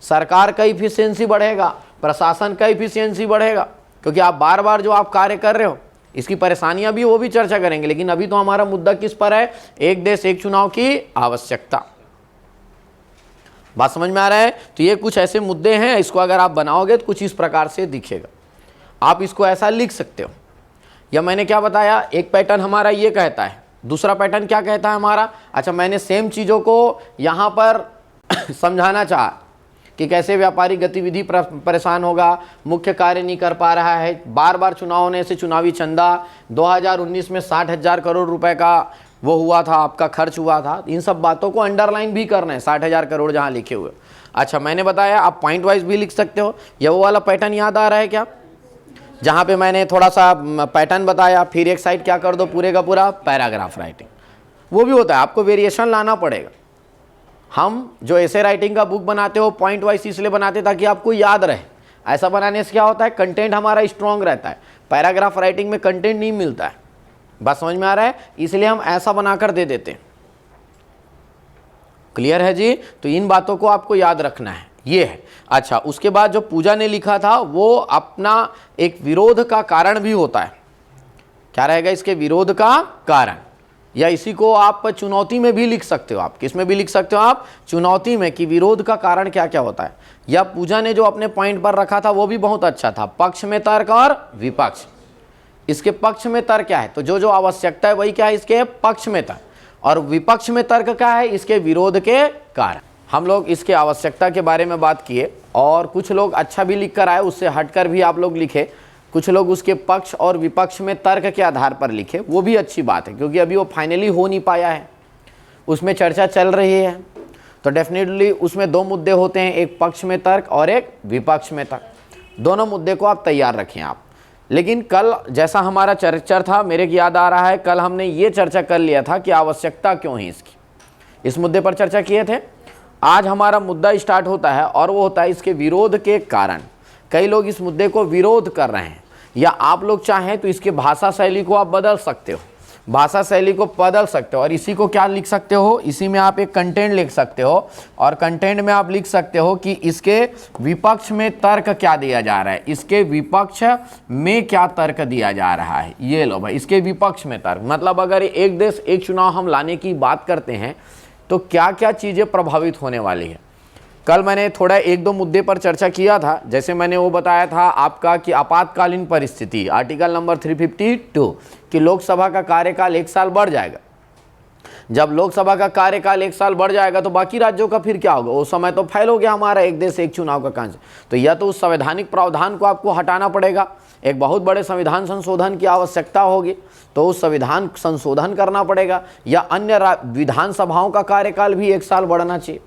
सरकार का इफिशियंसी बढ़ेगा, प्रशासन का इफिशियंसी बढ़ेगा, क्योंकि आप बार बार जो आप कार्य कर रहे हो इसकी परेशानियां भी वो भी चर्चा करेंगे। लेकिन अभी तो हमारा मुद्दा किस पर है? एक देश एक चुनाव की आवश्यकता। बात समझ में आ रहा है? तो ये कुछ ऐसे मुद्दे हैं, इसको अगर आप बनाओगे तो कुछ इस प्रकार से दिखेगा। आप इसको ऐसा लिख सकते हो, या मैंने क्या बताया, एक पैटर्न हमारा ये कहता है, दूसरा पैटर्न क्या कहता है हमारा। अच्छा, मैंने सेम चीज़ों को यहाँ पर समझाना चाहा कि कैसे व्यापारिक गतिविधि परेशान होगा, मुख्य कार्य नहीं कर पा रहा है, बार बार चुनाव होने से चुनावी चंदा 2019 में 60,000 करोड़ रुपए का वो हुआ था, आपका खर्च हुआ था। इन सब बातों को अंडरलाइन भी करना है, 60,000 करोड़ जहाँ लिखे हुए। अच्छा, मैंने बताया आप पॉइंट वाइज भी लिख सकते हो। यह वो वाला पैटर्न याद आ रहा है क्या, जहाँ पे मैंने थोड़ा सा पैटर्न बताया, फिर एक साइड क्या कर दो, पूरे का पूरा पैराग्राफ राइटिंग। वो भी होता है, आपको वेरिएशन लाना पड़ेगा। हम जो ऐसे राइटिंग का बुक बनाते हो पॉइंट वाइज इसलिए बनाते ताकि आपको याद रहे। ऐसा बनाने से क्या होता है, कंटेंट हमारा स्ट्रॉन्ग रहता है। पैराग्राफ राइटिंग में कंटेंट नहीं मिलता है। बात समझ में आ रहा है? इसलिए हम ऐसा बनाकर दे देते हैं। क्लियर है जी? तो इन बातों को आपको याद रखना है, ये है। अच्छा, उसके बाद जो पूजा ने लिखा था वो अपना एक विरोध का कारण भी होता है। क्या रहेगा इसके विरोध का कारण, या इसी को आप चुनौती में भी लिख सकते हो। आप किस में भी लिख सकते हो? आप चुनौती में, कि विरोध का कारण क्या क्या होता है। या पूजा ने जो अपने पॉइंट पर रखा था वो भी बहुत अच्छा था, पक्ष में तर्क और विपक्ष। इसके पक्ष में तर्क क्या है, तो जो जो आवश्यकता है वही क्या है, इसके पक्ष में तर्क, और विपक्ष में तर्क क्या है, इसके विरोध के कारण। हम लोग इसके आवश्यकता के बारे में बात किए, और कुछ लोग अच्छा भी लिख कर आए, उससे हटकर भी आप लोग लिखे। कुछ लोग उसके पक्ष और विपक्ष में तर्क के आधार पर लिखे, वो भी अच्छी बात है, क्योंकि अभी वो फाइनली हो नहीं पाया है, उसमें चर्चा चल रही है। तो डेफिनेटली उसमें दो मुद्दे होते हैं, एक पक्ष में तर्क और एक विपक्ष में तर्क। दोनों मुद्दे को आप तैयार रखें आप। लेकिन कल जैसा हमारा चर्चा था, मेरे को याद आ रहा है, कल हमने ये चर्चा कर लिया था कि आवश्यकता क्यों है इसकी, इस मुद्दे पर चर्चा किए थे। आज हमारा मुद्दा स्टार्ट होता है और वो होता है इसके विरोध के कारण। कई लोग इस मुद्दे को विरोध कर रहे हैं, या आप लोग चाहें तो इसके भाषा शैली को आप बदल सकते हो, भाषा शैली को बदल सकते हो, और इसी को क्या लिख सकते हो, इसी में आप एक कंटेंट लिख सकते हो, और कंटेंट में आप लिख सकते हो कि इसके विपक्ष में तर्क क्या दिया जा रहा है, इसके विपक्ष में क्या तर्क दिया जा रहा है। ये लो भाई, इसके विपक्ष में तर्क, मतलब अगर एक देश एक चुनाव हम लाने की बात करते हैं तो क्या क्या चीज़ें प्रभावित होने वाली है। कल मैंने थोड़ा एक दो मुद्दे पर चर्चा किया था, जैसे मैंने वो बताया था आपका कि आपातकालीन परिस्थिति, आर्टिकल नंबर 352, कि लोकसभा का कार्यकाल 1 साल बढ़ जाएगा। जब लोकसभा का कार्यकाल 1 साल बढ़ जाएगा तो बाकी राज्यों का फिर क्या होगा, उस समय तो फैल हो गया हमारा एक देश एक चुनाव का कांच। तो यह तो उस संवैधानिक प्रावधान को आपको हटाना पड़ेगा, एक बहुत बड़े संविधान संशोधन की आवश्यकता होगी, तो उस संविधान संशोधन करना पड़ेगा, या अन्य विधानसभाओं का कार्यकाल भी 1 साल बढ़ना चाहिए।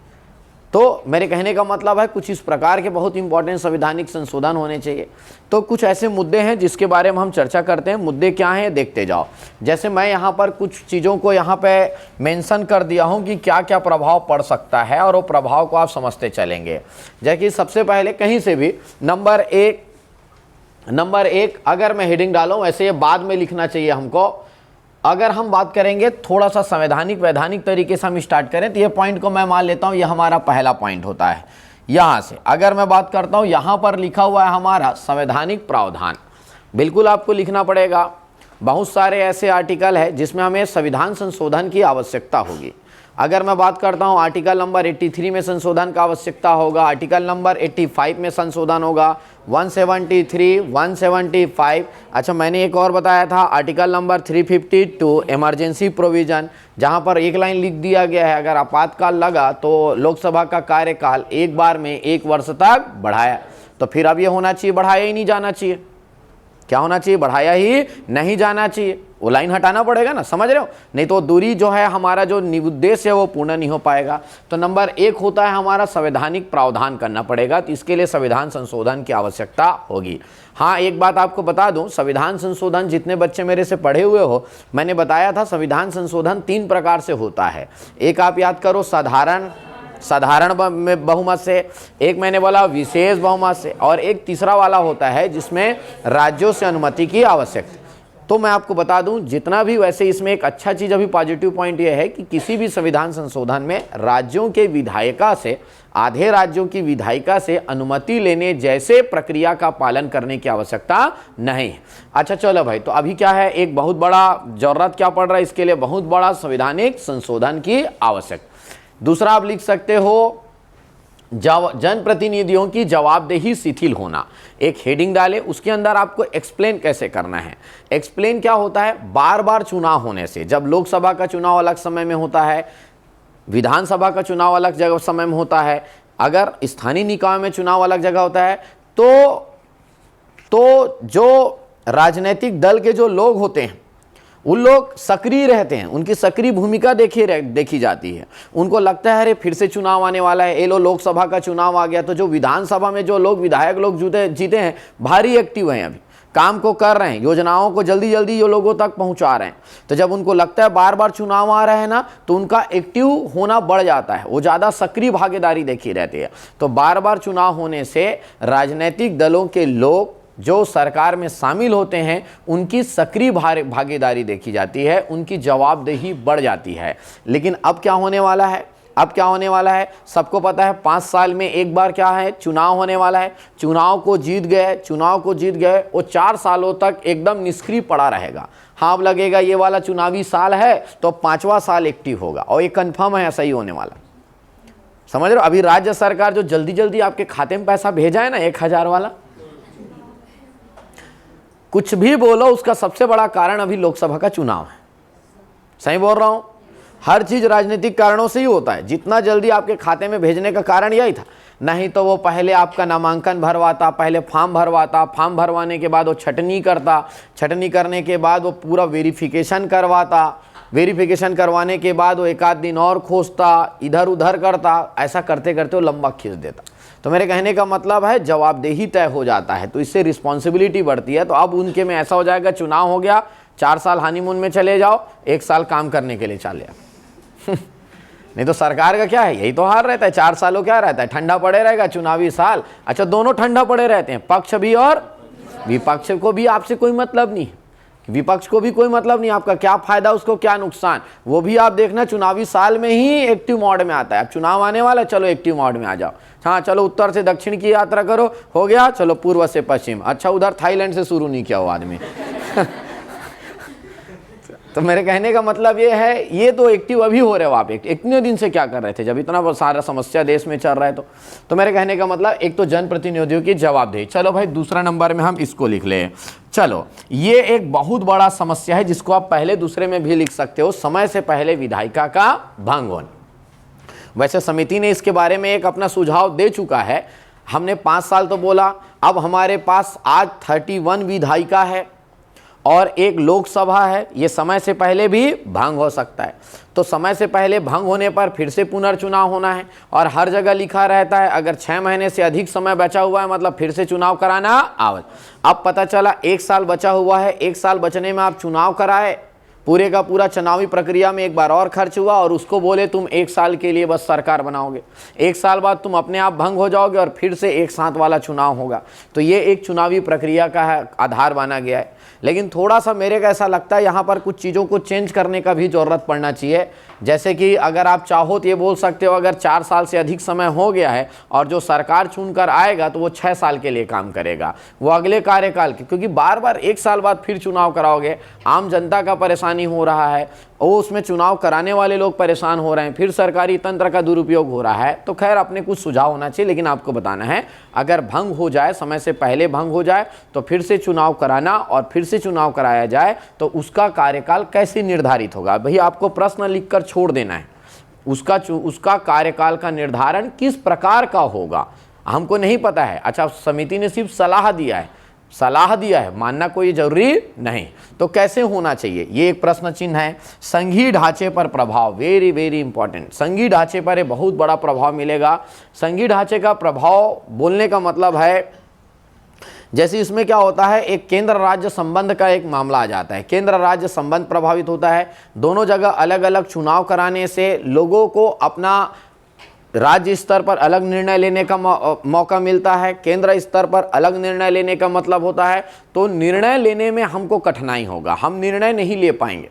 तो मेरे कहने का मतलब है कुछ इस प्रकार के बहुत इंपॉर्टेंट संवैधानिक संशोधन होने चाहिए। तो कुछ ऐसे मुद्दे हैं जिसके बारे में हम चर्चा करते हैं। मुद्दे क्या हैं देखते जाओ। जैसे मैं यहाँ पर कुछ चीज़ों को यहाँ पे मेंशन कर दिया हूँ कि क्या क्या प्रभाव पड़ सकता है, और वो प्रभाव को आप समझते चलेंगे। जैसे कि सबसे पहले कहीं से भी नंबर एक अगर मैं हेडिंग डालूँ, वैसे ये बाद में लिखना चाहिए हमको। अगर हम बात करेंगे थोड़ा सा संवैधानिक वैधानिक तरीके से हम स्टार्ट करें, तो ये पॉइंट को मैं मान लेता हूँ ये हमारा पहला पॉइंट होता है। यहाँ से अगर मैं बात करता हूँ, यहाँ पर लिखा हुआ है हमारा संवैधानिक प्रावधान, बिल्कुल आपको लिखना पड़ेगा। बहुत सारे ऐसे आर्टिकल है जिसमें हमें संविधान संशोधन की आवश्यकता होगी। अगर मैं बात करता हूं आर्टिकल नंबर 83 में संशोधन का आवश्यकता होगा, आर्टिकल नंबर 85 में संशोधन होगा, 173, 175। अच्छा, मैंने एक और बताया था आर्टिकल नंबर 352 इमरजेंसी प्रोविजन, जहां पर एक लाइन लिख दिया गया है अगर आपातकाल लगा तो लोकसभा का कार्यकाल एक बार में 1 वर्ष तक बढ़ाया। तो फिर अब ये होना चाहिए बढ़ाया ही नहीं जाना चाहिए। क्या होना चाहिए? बढ़ाया ही नहीं जाना चाहिए। वो लाइन हटाना पड़ेगा ना, समझ रहे हो? नहीं तो दूरी जो है हमारा जो उद्देश्य है वो पूर्ण नहीं हो पाएगा। तो नंबर 1 होता है हमारा संवैधानिक प्रावधान करना पड़ेगा, तो इसके लिए संविधान संशोधन की आवश्यकता होगी। हाँ, एक बात आपको बता दूं, संविधान संशोधन जितने बच्चे मेरे से पढ़े हुए हो, मैंने बताया था संविधान संशोधन 3 प्रकार से होता है। एक आप याद करो साधारण बहुमत से, एक मैंने बोला विशेष बहुमत से, और एक तीसरा वाला होता है जिसमें राज्यों से अनुमति की आवश्यकता। तो मैं आपको बता दूं जितना भी, वैसे इसमें एक अच्छा चीज़ अभी पॉजिटिव पॉइंट ये है कि किसी भी संविधान संशोधन में राज्यों के विधायिका से, आधे राज्यों की विधायिका से अनुमति लेने जैसे प्रक्रिया का पालन करने की आवश्यकता नहीं है। अच्छा चलो भाई, तो अभी क्या है, एक बहुत बड़ा जरूरत क्या पड़ रहा है इसके लिए, बहुत बड़ा संवैधानिक संशोधन की आवश्यकता। दूसरा आप लिख सकते हो जनप्रतिनिधियों की जवाबदेही शिथिल होना। एक हेडिंग डाले, उसके अंदर आपको एक्सप्लेन कैसे करना है। एक्सप्लेन क्या होता है, बार बार चुनाव होने से, जब लोकसभा का चुनाव अलग समय में होता है, विधानसभा का चुनाव अलग जगह समय में होता है, अगर स्थानीय निकाय में चुनाव अलग जगह होता है, तो जो राजनीतिक दल के जो लोग होते हैं उन लोग सक्रिय रहते हैं, उनकी सक्रिय भूमिका देखी जाती है। उनको लगता है अरे फिर से चुनाव आने वाला है, ये लो लोकसभा का चुनाव आ गया, तो जो विधानसभा में जो लोग विधायक लोग जीते हैं भारी एक्टिव हैं, अभी काम को कर रहे हैं, योजनाओं को जल्दी जल्दी ये लोगों तक पहुंचा रहे हैं। तो जब उनको लगता है बार बार चुनाव आ रहे हैं ना, तो उनका एक्टिव होना बढ़ जाता है, वो ज़्यादा सक्रिय भागीदारी देखी रहती है। तो बार बार चुनाव होने से राजनीतिक दलों के लोग जो सरकार में शामिल होते हैं उनकी सक्रिय भागीदारी देखी जाती है, उनकी जवाबदेही बढ़ जाती है। लेकिन अब क्या होने वाला है, सबको पता है 5 साल में एक बार क्या है, चुनाव होने वाला है। चुनाव को जीत गए वो 4 सालों तक एकदम निष्क्रिय पड़ा रहेगा। हाँ, अब लगेगा ये वाला चुनावी साल है तो 5वां साल एक्टिव होगा, और ये कंफर्म है ऐसा ही होने वाला। समझ रहे हो? अभी राज्य सरकार जो जल्दी जल्दी आपके खाते में पैसा भेजा है ना, 1000 वाला, कुछ भी बोलो उसका सबसे बड़ा कारण अभी लोकसभा का चुनाव है। सही बोल रहा हूं? हर चीज राजनीतिक कारणों से ही होता है। जितना जल्दी आपके खाते में भेजने का कारण यही था, नहीं तो वो पहले आपका नामांकन भरवाता, पहले फॉर्म भरवाता, फॉर्म भरवाने के बाद वो छटनी करता, छटनी करने के बाद वो पूरा वेरिफिकेशन करवाता, वेरिफिकेशन करवाने के बाद वो 1 आध दिन और खोजता, इधर उधर करता, ऐसा करते करते वो लंबा खींच देता। तो मेरे कहने का मतलब है जवाबदेही तय हो जाता है, तो इससे रिस्पॉन्सिबिलिटी बढ़ती है। तो अब उनके में ऐसा हो जाएगा, चुनाव हो गया, 4 साल हनीमून में चले जाओ, 1 साल काम करने के लिए चले जाओ। नहीं तो सरकार का क्या है, यही तो हाल रहता है, 4 सालों क्या रहता है, ठंडा पड़े रहेगा चुनावी साल। अच्छा, दोनों ठंडा पड़े रहते हैं, पक्ष भी और विपक्ष को भी आपसे कोई मतलब नहीं, विपक्ष को भी कोई मतलब नहीं, आपका क्या फायदा उसको क्या नुकसान, वो भी आप देखना चुनावी साल में ही एक्टिव मोड में आता है। अब चुनाव आने वाला, चलो एक्टिव मोड में आ जाओ। हाँ, चलो उत्तर से दक्षिण की यात्रा करो, हो गया, चलो पूर्व से पश्चिम। अच्छा, उधर थाईलैंड से शुरू नहीं किया वो आदमी। तो मेरे कहने का मतलब ये है, ये तो एक्टिव अभी हो रहे हो आप, इतने दिन से क्या कर रहे थे जब इतना सारा समस्या देश में चल रहा है। तो मेरे कहने का मतलब एक तो जनप्रतिनिधियों की जवाबदेही। चलो भाई, दूसरा नंबर में हम इसको लिख ले। चलो, ये एक बहुत बड़ा समस्या है जिसको आप पहले दूसरे में भी लिख सकते हो, समय से पहले विधायिका का भंग होना। वैसे समिति ने इसके बारे में एक अपना सुझाव दे चुका है। हमने 5 साल तो बोला, अब हमारे पास आज 31 विधायिका है और एक लोकसभा है, ये समय से पहले भी भंग हो सकता है। तो समय से पहले भंग होने पर फिर से पुनर्चुनाव होना है, और हर जगह लिखा रहता है अगर 6 महीने से अधिक समय बचा हुआ है मतलब फिर से चुनाव कराना आवश्यक। अब पता चला 1 साल बचा हुआ है, 1 साल बचने में आप चुनाव कराए पूरे का पूरा चुनावी प्रक्रिया में एक बार और खर्च हुआ और उसको बोले तुम 1 साल के लिए बस सरकार बनाओगे, 1 साल बाद तुम अपने आप भंग हो जाओगे और फिर से एक साथ वाला चुनाव होगा। तो ये एक चुनावी प्रक्रिया का आधार माना गया है। लेकिन थोड़ा सा मेरे को ऐसा लगता है यहाँ पर कुछ चीज़ों को चेंज करने का भी ज़रूरत पड़ना चाहिए। जैसे कि अगर आप चाहो तो ये बोल सकते हो अगर 4 साल से अधिक समय हो गया है और जो सरकार चुनकर आएगा तो वो 6 साल के लिए काम करेगा, वो अगले कार्यकाल के, क्योंकि बार बार 1 साल बाद फिर चुनाव कराओगे, आम जनता का परेशानी हो रहा है, वो उसमें चुनाव कराने वाले लोग परेशान हो रहे हैं, फिर सरकारी तंत्र का दुरुपयोग हो रहा है। तो खैर अपने कुछ सुझाव होना चाहिए, लेकिन आपको बताना है अगर भंग हो जाए, समय से पहले भंग हो जाए तो फिर से चुनाव कराना और फिर से चुनाव कराया जाए तो उसका कार्यकाल कैसे निर्धारित होगा। भाई आपको प्रश्न लिखकर छोड़ देना है, उसका कार्यकाल का निर्धारण किस प्रकार का होगा हमको नहीं पता है। अच्छा, समिति ने सिर्फ सलाह दिया है, मानना कोई जरूरी नहीं, तो कैसे होना चाहिए ये एक प्रश्न चिन्ह है। संघीय ढांचे पर प्रभाव, वेरी वेरी इंपॉर्टेंट। संघीय ढांचे पर बहुत बड़ा प्रभाव मिलेगा। संघीय ढांचे का प्रभाव बोलने का मतलब है जैसे इसमें क्या होता है, एक केंद्र राज्य संबंध का एक मामला आ जाता है, केंद्र राज्य संबंध प्रभावित होता है। दोनों जगह अलग अलग चुनाव कराने से लोगों को अपना राज्य स्तर पर अलग निर्णय लेने का मौका मिलता है, केंद्र स्तर पर अलग निर्णय लेने का मतलब होता है तो निर्णय लेने में हमको कठिनाई होगा, हम निर्णय नहीं ले पाएंगे।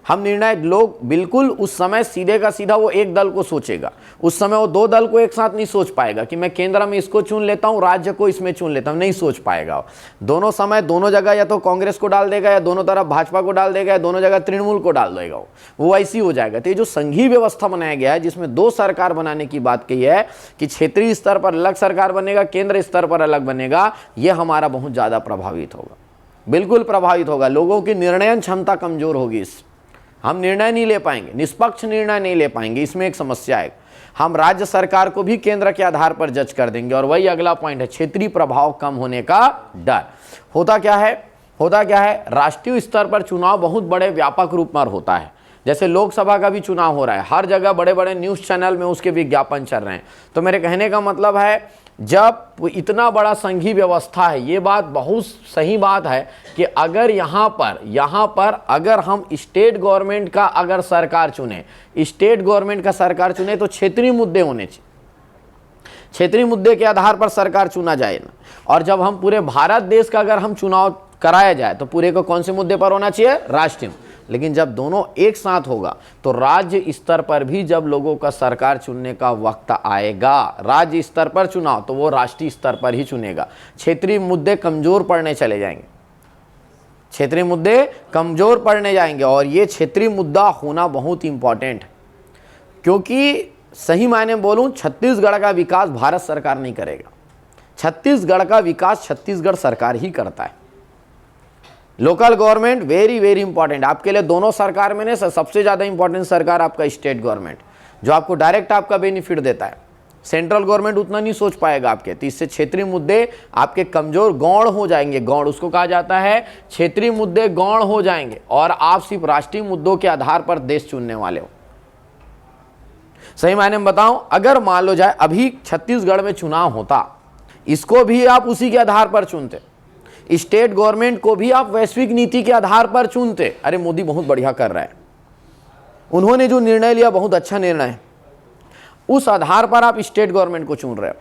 लोग बिल्कुल उस समय सीधे का सीधा वो एक दल को सोचेगा, उस समय वो 2 दल को एक साथ नहीं सोच पाएगा कि मैं केंद्र में इसको चुन लेता हूँ, राज्य को इसमें चुन लेता हूँ, नहीं सोच पाएगा। दोनों समय दोनों जगह या तो कांग्रेस को डाल देगा या दोनों तरफ भाजपा को डाल देगा या दोनों जगह तृणमूल को डाल देगा, वो ऐसी हो जाएगा। तो ये जो संघीय व्यवस्था बनाया गया है जिसमें 2 सरकार बनाने की बात कही है कि क्षेत्रीय स्तर पर अलग सरकार बनेगा, केंद्र स्तर पर अलग बनेगा, ये हमारा बहुत ज़्यादा प्रभावित होगा, बिल्कुल प्रभावित होगा। लोगों की निर्णयन क्षमता कमजोर होगी, हम निर्णय नहीं ले पाएंगे, निष्पक्ष निर्णय नहीं ले पाएंगे, इसमें एक समस्या है। हम राज्य सरकार को भी केंद्र के आधार पर जज कर देंगे और वही अगला पॉइंट है, क्षेत्रीय प्रभाव कम होने का डर। होता क्या है, राष्ट्रीय स्तर पर चुनाव बहुत बड़े व्यापक रूप में होता है। जैसे लोकसभा का भी चुनाव हो रहा है, हर जगह बड़े बड़े न्यूज़ चैनल में उसके विज्ञापन चल रहे हैं। तो मेरे कहने का मतलब है जब इतना बड़ा संघीय व्यवस्था है, ये बात बहुत सही बात है कि अगर यहाँ पर अगर हम स्टेट गवर्नमेंट का अगर सरकार चुने, तो क्षेत्रीय मुद्दे होने चाहिए, क्षेत्रीय मुद्दे के आधार पर सरकार चुना जाए ना। और जब हम पूरे भारत देश का अगर हम चुनाव कराया जाए तो पूरे को कौन से मुद्दे पर होना चाहिए, राष्ट्रीय। लेकिन जब दोनों एक साथ होगा तो राज्य स्तर पर भी जब लोगों का सरकार चुनने का वक्त आएगा, राज्य स्तर पर चुनाव तो वो राष्ट्रीय स्तर पर ही चुनेगा। क्षेत्रीय मुद्दे कमजोर पड़ने चले जाएंगे, क्षेत्रीय मुद्दे कमजोर पड़ने जाएंगे और ये क्षेत्रीय मुद्दा होना बहुत इंपॉर्टेंट है, क्योंकि सही मायने में बोलूं छत्तीसगढ़ का विकास भारत सरकार नहीं करेगा, छत्तीसगढ़ का विकास छत्तीसगढ़ सरकार ही करता है। Local government very very important आपके लिए, दोनों सरकार में ने सबसे ज़्यादा इंपॉर्टेंट सरकार आपका स्टेट गवर्नमेंट, जो आपको डायरेक्ट आपका बेनिफिट देता है। सेंट्रल गवर्नमेंट उतना नहीं सोच पाएगा आपके, तो इससे क्षेत्रीय मुद्दे आपके कमजोर गौण हो जाएंगे। गौण उसको कहा जाता है, क्षेत्रीय मुद्दे गौण हो जाएंगे और आप सिर्फ राष्ट्रीय मुद्दों के आधार पर देश चुनने वाले हो। सही मायने में बताऊं, अगर मान लो जाए अभी छत्तीसगढ़ में चुनाव होता, इसको भी आप उसी के आधार पर चुनते, स्टेट गवर्नमेंट को भी आप वैश्विक नीति के आधार पर चुनते। अरे मोदी बहुत बढ़िया कर रहा है, उन्होंने जो निर्णय लिया बहुत अच्छा निर्णय है, उस आधार पर आप स्टेट गवर्नमेंट को चुन रहे हो,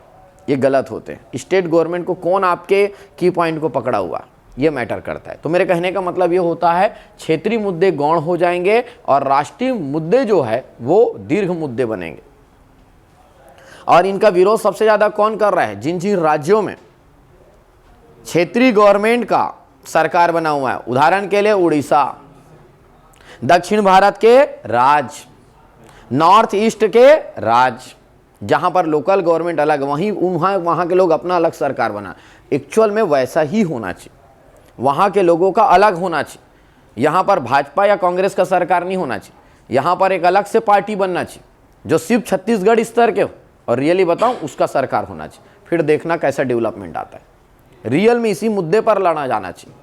ये गलत होते हैं। स्टेट गवर्नमेंट को कौन आपके की पॉइंट को पकड़ा हुआ, ये मैटर करता है। तो मेरे कहने का मतलब ये होता है क्षेत्रीय मुद्दे गौण हो जाएंगे और राष्ट्रीय मुद्दे जो है वो दीर्घ मुद्दे बनेंगे। और इनका विरोध सबसे ज्यादा कौन कर रहा है, जिन जिन राज्यों में क्षेत्रीय गवर्नमेंट का सरकार बना हुआ है, उदाहरण के लिए उड़ीसा, दक्षिण भारत के राज्य, नॉर्थ ईस्ट के राज्य, जहां पर लोकल गवर्नमेंट अलग, वहां के लोग अपना अलग सरकार बना। एक्चुअल में वैसा ही होना चाहिए, वहां के लोगों का अलग होना चाहिए। यहां पर भाजपा या कांग्रेस का सरकार नहीं होना चाहिए, यहां पर एक अलग से पार्टी बनना चाहिए जो सिर्फ छत्तीसगढ़ स्तर के हो और रियली बताऊं उसका सरकार होना चाहिए। फिर देखना कैसा डेवलपमेंट आता है, रियल में इसी मुद्दे पर लड़ा जाना चाहिए।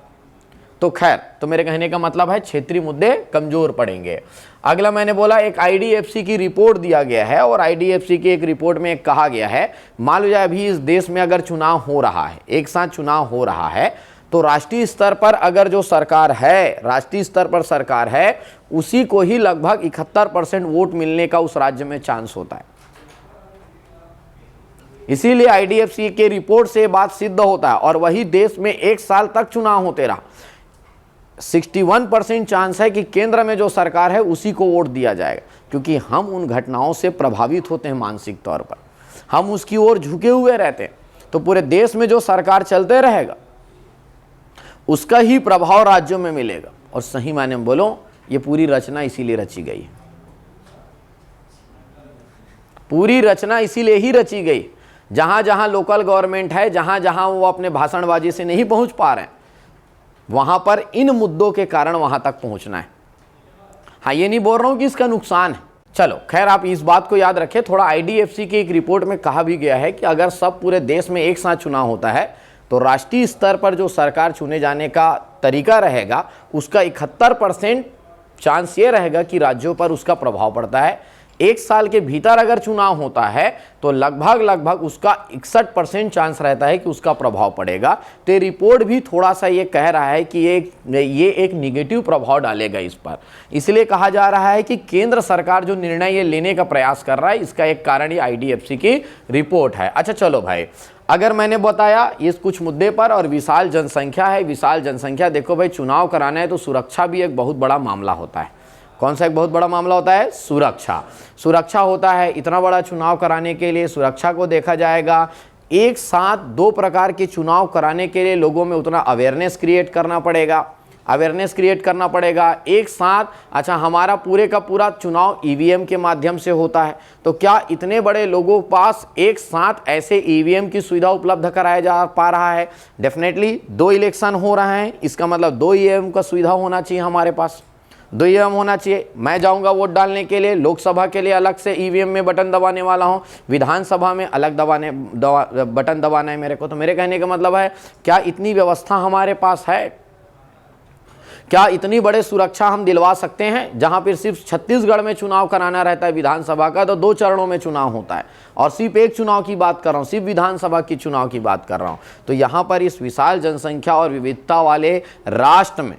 तो खैर, तो मेरे कहने का मतलब है क्षेत्रीय मुद्दे कमजोर पड़ेंगे। अगला मैंने बोला एक आईडीएफसी की रिपोर्ट दिया गया है और आईडीएफसी की एक रिपोर्ट में कहा गया है, मान लो जाए अभी इस देश में अगर चुनाव हो रहा है, एक साथ चुनाव हो रहा है, तो राष्ट्रीय स्तर पर अगर जो सरकार है, राष्ट्रीय स्तर पर सरकार है, उसी को ही लगभग 71% वोट मिलने का उस राज्य में चांस होता है। इसीलिए आईडीएफसी के रिपोर्ट से बात सिद्ध होता है। और वही देश में 1 साल तक चुनाव होते रहा, 61% चांस है कि केंद्र में जो सरकार है उसी को वोट दिया जाएगा, क्योंकि हम उन घटनाओं से प्रभावित होते हैं मानसिक तौर पर, हम उसकी ओर झुके हुए रहते हैं। तो पूरे देश में जो सरकार चलते रहेगा उसका ही प्रभाव राज्यों में मिलेगा। और सही मायने में बोलो, ये पूरी रचना इसीलिए रची गई है, पूरी रचना इसीलिए ही रची गई। जहां जहां लोकल गवर्नमेंट है, जहां जहां वो अपने भाषणबाजी से नहीं पहुंच पा रहे हैं, वहां पर इन मुद्दों के कारण वहां तक पहुंचना है। हाँ, ये नहीं बोल रहा हूं कि इसका नुकसान है, चलो खैर आप इस बात को याद रखें। थोड़ा आईडीएफसी की एक रिपोर्ट में कहा भी गया है कि अगर सब पूरे देश में एक साथ चुनाव होता है तो राष्ट्रीय स्तर पर जो सरकार चुने जाने का तरीका रहेगा उसका 71% चांस ये रहेगा कि राज्यों पर उसका प्रभाव पड़ता है। 1 साल के भीतर अगर चुनाव होता है तो लगभग उसका 61% चांस रहता है कि उसका प्रभाव पड़ेगा। तो ये रिपोर्ट भी थोड़ा सा ये कह रहा है कि ये एक निगेटिव प्रभाव डालेगा इस पर। इसलिए कहा जा रहा है कि केंद्र सरकार जो निर्णय ये लेने का प्रयास कर रहा है, इसका एक कारण ये आईडीएफसी की रिपोर्ट है। अच्छा चलो भाई, अगर मैंने बताया इस कुछ मुद्दे पर, और विशाल जनसंख्या है, विशाल जनसंख्या, देखो भाई चुनाव कराना है तो सुरक्षा भी एक बहुत बड़ा मामला होता है। कौन सा एक बहुत बड़ा मामला होता है? सुरक्षा होता है। इतना बड़ा चुनाव कराने के लिए सुरक्षा को देखा जाएगा। एक साथ 2 प्रकार के चुनाव कराने के लिए लोगों में उतना अवेयरनेस क्रिएट करना पड़ेगा एक साथ। अच्छा, हमारा पूरे का पूरा चुनाव ईवीएम के माध्यम से होता है, तो क्या इतने बड़े लोगों के पास एक साथ ऐसे ईवीएम की सुविधा उपलब्ध कराया जा पा रहा है? डेफिनेटली 2 इलेक्शन हो रहे हैं, इसका मतलब 2 ईवीएम का सुविधा होना चाहिए हमारे पास, 2 ईवीएम होना चाहिए। मैं जाऊंगा वोट डालने के लिए, लोकसभा के लिए अलग से ईवीएम में बटन दबाने वाला हूं, विधानसभा में अलग बटन दबाना है मेरे को। तो मेरे कहने का मतलब है, क्या इतनी व्यवस्था हमारे पास है? क्या इतनी बड़े सुरक्षा हम दिलवा सकते हैं? जहां पर सिर्फ छत्तीसगढ़ में चुनाव कराना रहता है विधानसभा का, तो 2 चरणों में चुनाव होता है, और सिर्फ एक चुनाव की बात कर रहा हूं, सिर्फ विधानसभा की चुनाव की बात कर रहा हूं। तो यहां पर इस विशाल जनसंख्या और विविधता वाले राष्ट्र में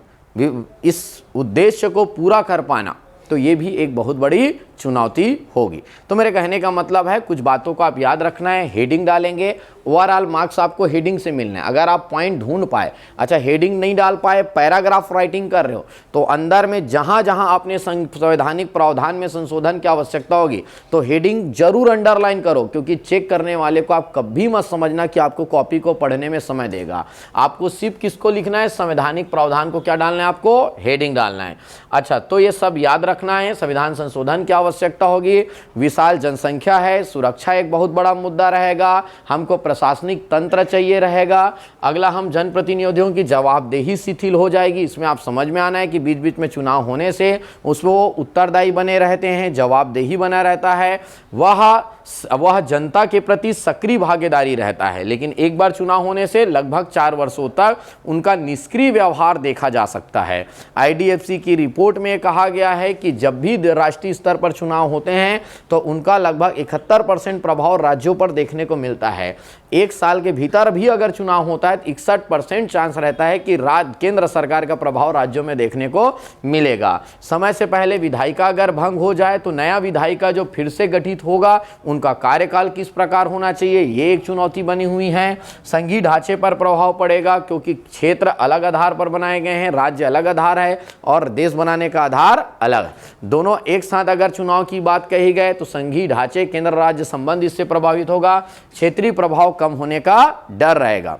इस उद्देश्य को पूरा कर पाना, तो ये भी एक बहुत बड़ी चुनौती होगी। तो मेरे कहने का मतलब है, कुछ बातों को आप याद रखना है। हेडिंग डालेंगे, ओवरऑल मार्क्स आपको हेडिंग से मिलने हैं। अगर आप पॉइंट ढूंढ पाए, अच्छा हेडिंग नहीं डाल पाए, पैराग्राफ राइटिंग कर रहे हो, तो अंदर में जहां जहां आपने संवैधानिक प्रावधान में संशोधन की आवश्यकता होगी तो हेडिंग जरूर अंडरलाइन करो, क्योंकि चेक करने वाले को आप कभी मत समझना कि आपको कॉपी को पढ़ने में समय देगा। आपको सिर्फ किसको लिखना है? संवैधानिक प्रावधान को क्या डालना है? आपको हेडिंग डालना है। अच्छा, तो ये सब याद रखना है। संविधान संशोधन की आवश्यकता होगी, विशाल जनसंख्या है, सुरक्षा एक बहुत बड़ा मुद्दा रहेगा, हमको प्रशासनिक तंत्र चाहिए रहेगा। अगला, हम जनप्रतिनिधियों की जवाबदेही शिथिल हो जाएगी। इसमें आप समझ में आना है कि बीच बीच में चुनाव होने से उसमें वो उत्तरदायी बने रहते हैं, जवाबदेही बना रहता है, वह जनता के प्रति सक्रिय भागीदारी रहता है। लेकिन एक बार चुनाव होने से लगभग 4 वर्षों तक उनका निष्क्रिय व्यवहार देखा जा सकता है। आईडीएफसी की रिपोर्ट में कहा गया है कि जब भी राष्ट्रीय स्तर पर चुनाव होते हैं तो उनका लगभग 71% प्रभाव राज्यों पर देखने को मिलता है। 1 साल के भीतर भी अगर चुनाव होता है तो 61% चांस रहता है कि केंद्र सरकार का प्रभाव राज्यों में देखने को मिलेगा। समय से पहले विधायिका अगर भंग हो जाए तो नया विधायिका जो फिर से गठित होगा उनका कार्यकाल किस प्रकार होना चाहिए, ये एक चुनौती बनी हुई है। संघीय ढांचे पर प्रभाव पड़ेगा, क्योंकि क्षेत्र अलग आधार पर बनाए गए हैं, राज्य अलग आधार है और देश बनाने का आधार अलग। दोनों एक साथ अगर चुनाव की बात कही गए तो संघीय ढांचे, केंद्र राज्य संबंध इससे प्रभावित होगा। क्षेत्रीय प्रभाव कम होने का डर रहेगा।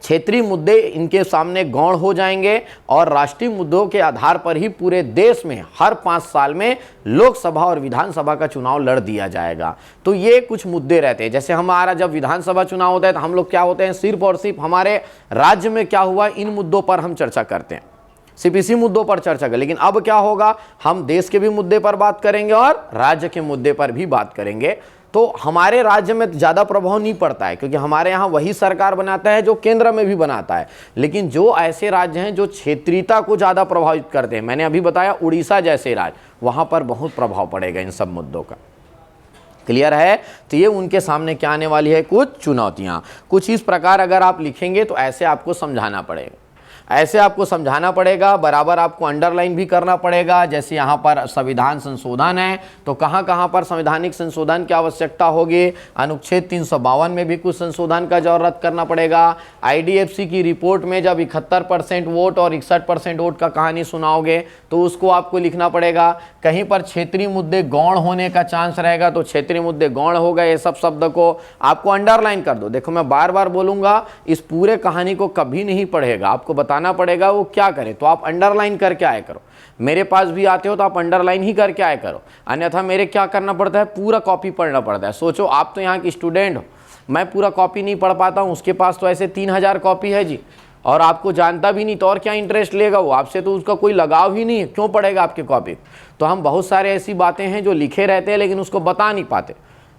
क्षेत्रीय मुद्दे इनके सामने गौण हो जाएंगे और राष्ट्रीय मुद्दों के आधार पर ही पूरे देश में हर 5 साल में लोकसभा और विधानसभा का चुनाव लड़ दिया जाएगा। तो ये कुछ मुद्दे रहते हैं। जैसे हमारा जब विधानसभा चुनाव होता है तो हम लोग क्या होते हैं, सिर्फ और सिर्फ हमारे राज्य में क्या हुआ इन मुद्दों पर हम चर्चा करते हैं, सिर्फ इसी मुद्दों पर चर्चा करें। लेकिन अब क्या होगा, हम देश के भी मुद्दे पर बात करेंगे और राज्य के मुद्दे पर भी बात करेंगे। तो हमारे राज्य में ज़्यादा प्रभाव नहीं पड़ता है, क्योंकि हमारे यहाँ वही सरकार बनाता है जो केंद्र में भी बनाता है। लेकिन जो ऐसे राज्य हैं जो क्षेत्रीयता को ज़्यादा प्रभावित करते हैं, मैंने अभी बताया उड़ीसा जैसे राज्य, वहाँ पर बहुत प्रभाव पड़ेगा इन सब मुद्दों का। क्लियर है। तो ये उनके सामने क्या आने वाली है, कुछ चुनौतियां। कुछ इस प्रकार अगर आप लिखेंगे तो ऐसे आपको समझाना पड़ेगा, ऐसे आपको समझाना पड़ेगा, बराबर आपको अंडरलाइन भी करना पड़ेगा। जैसे यहाँ पर संविधान संशोधन है तो कहाँ कहाँ पर संवैधानिक संशोधन की आवश्यकता होगी, अनुच्छेद 352 में भी कुछ संशोधन का जरूरत करना पड़ेगा। IDFC की रिपोर्ट में जब 71% वोट और 61% वोट का कहानी सुनाओगे तो उसको आपको लिखना पड़ेगा। कहीं पर क्षेत्रीय मुद्दे गौण होने का चांस रहेगा तो क्षेत्रीय मुद्दे गौण हो गए, ये सब शब्द को आपको अंडरलाइन कर दो। देखो मैं बार बार बोलूंगा, इस पूरे कहानी को कभी नहीं पढ़ेगा, आपको बताना पड़ेगा वो क्या करे, तो आप अंडरलाइन करके आए करो। मेरे पास भी आते हो तो आप अंडरलाइन ही करके आए करो, अन्यथा मेरे क्या करना पड़ता है, पूरा कॉपी पढ़ना पड़ता है। सोचो आप तो यहाँ के स्टूडेंट हो, मैं पूरा कॉपी नहीं पढ़ पाता हूँ, उसके पास तो ऐसे 3000 कॉपी है जी, और आपको जानता भी नहीं तो और क्या इंटरेस्ट लेगा वो आपसे, तो उसका कोई लगाव ही नहीं है, क्यों पढ़ेगा आपके कॉपी। तो हम बहुत सारे ऐसी बातें हैं जो लिखे रहते हैं लेकिन उसको बता नहीं पाते,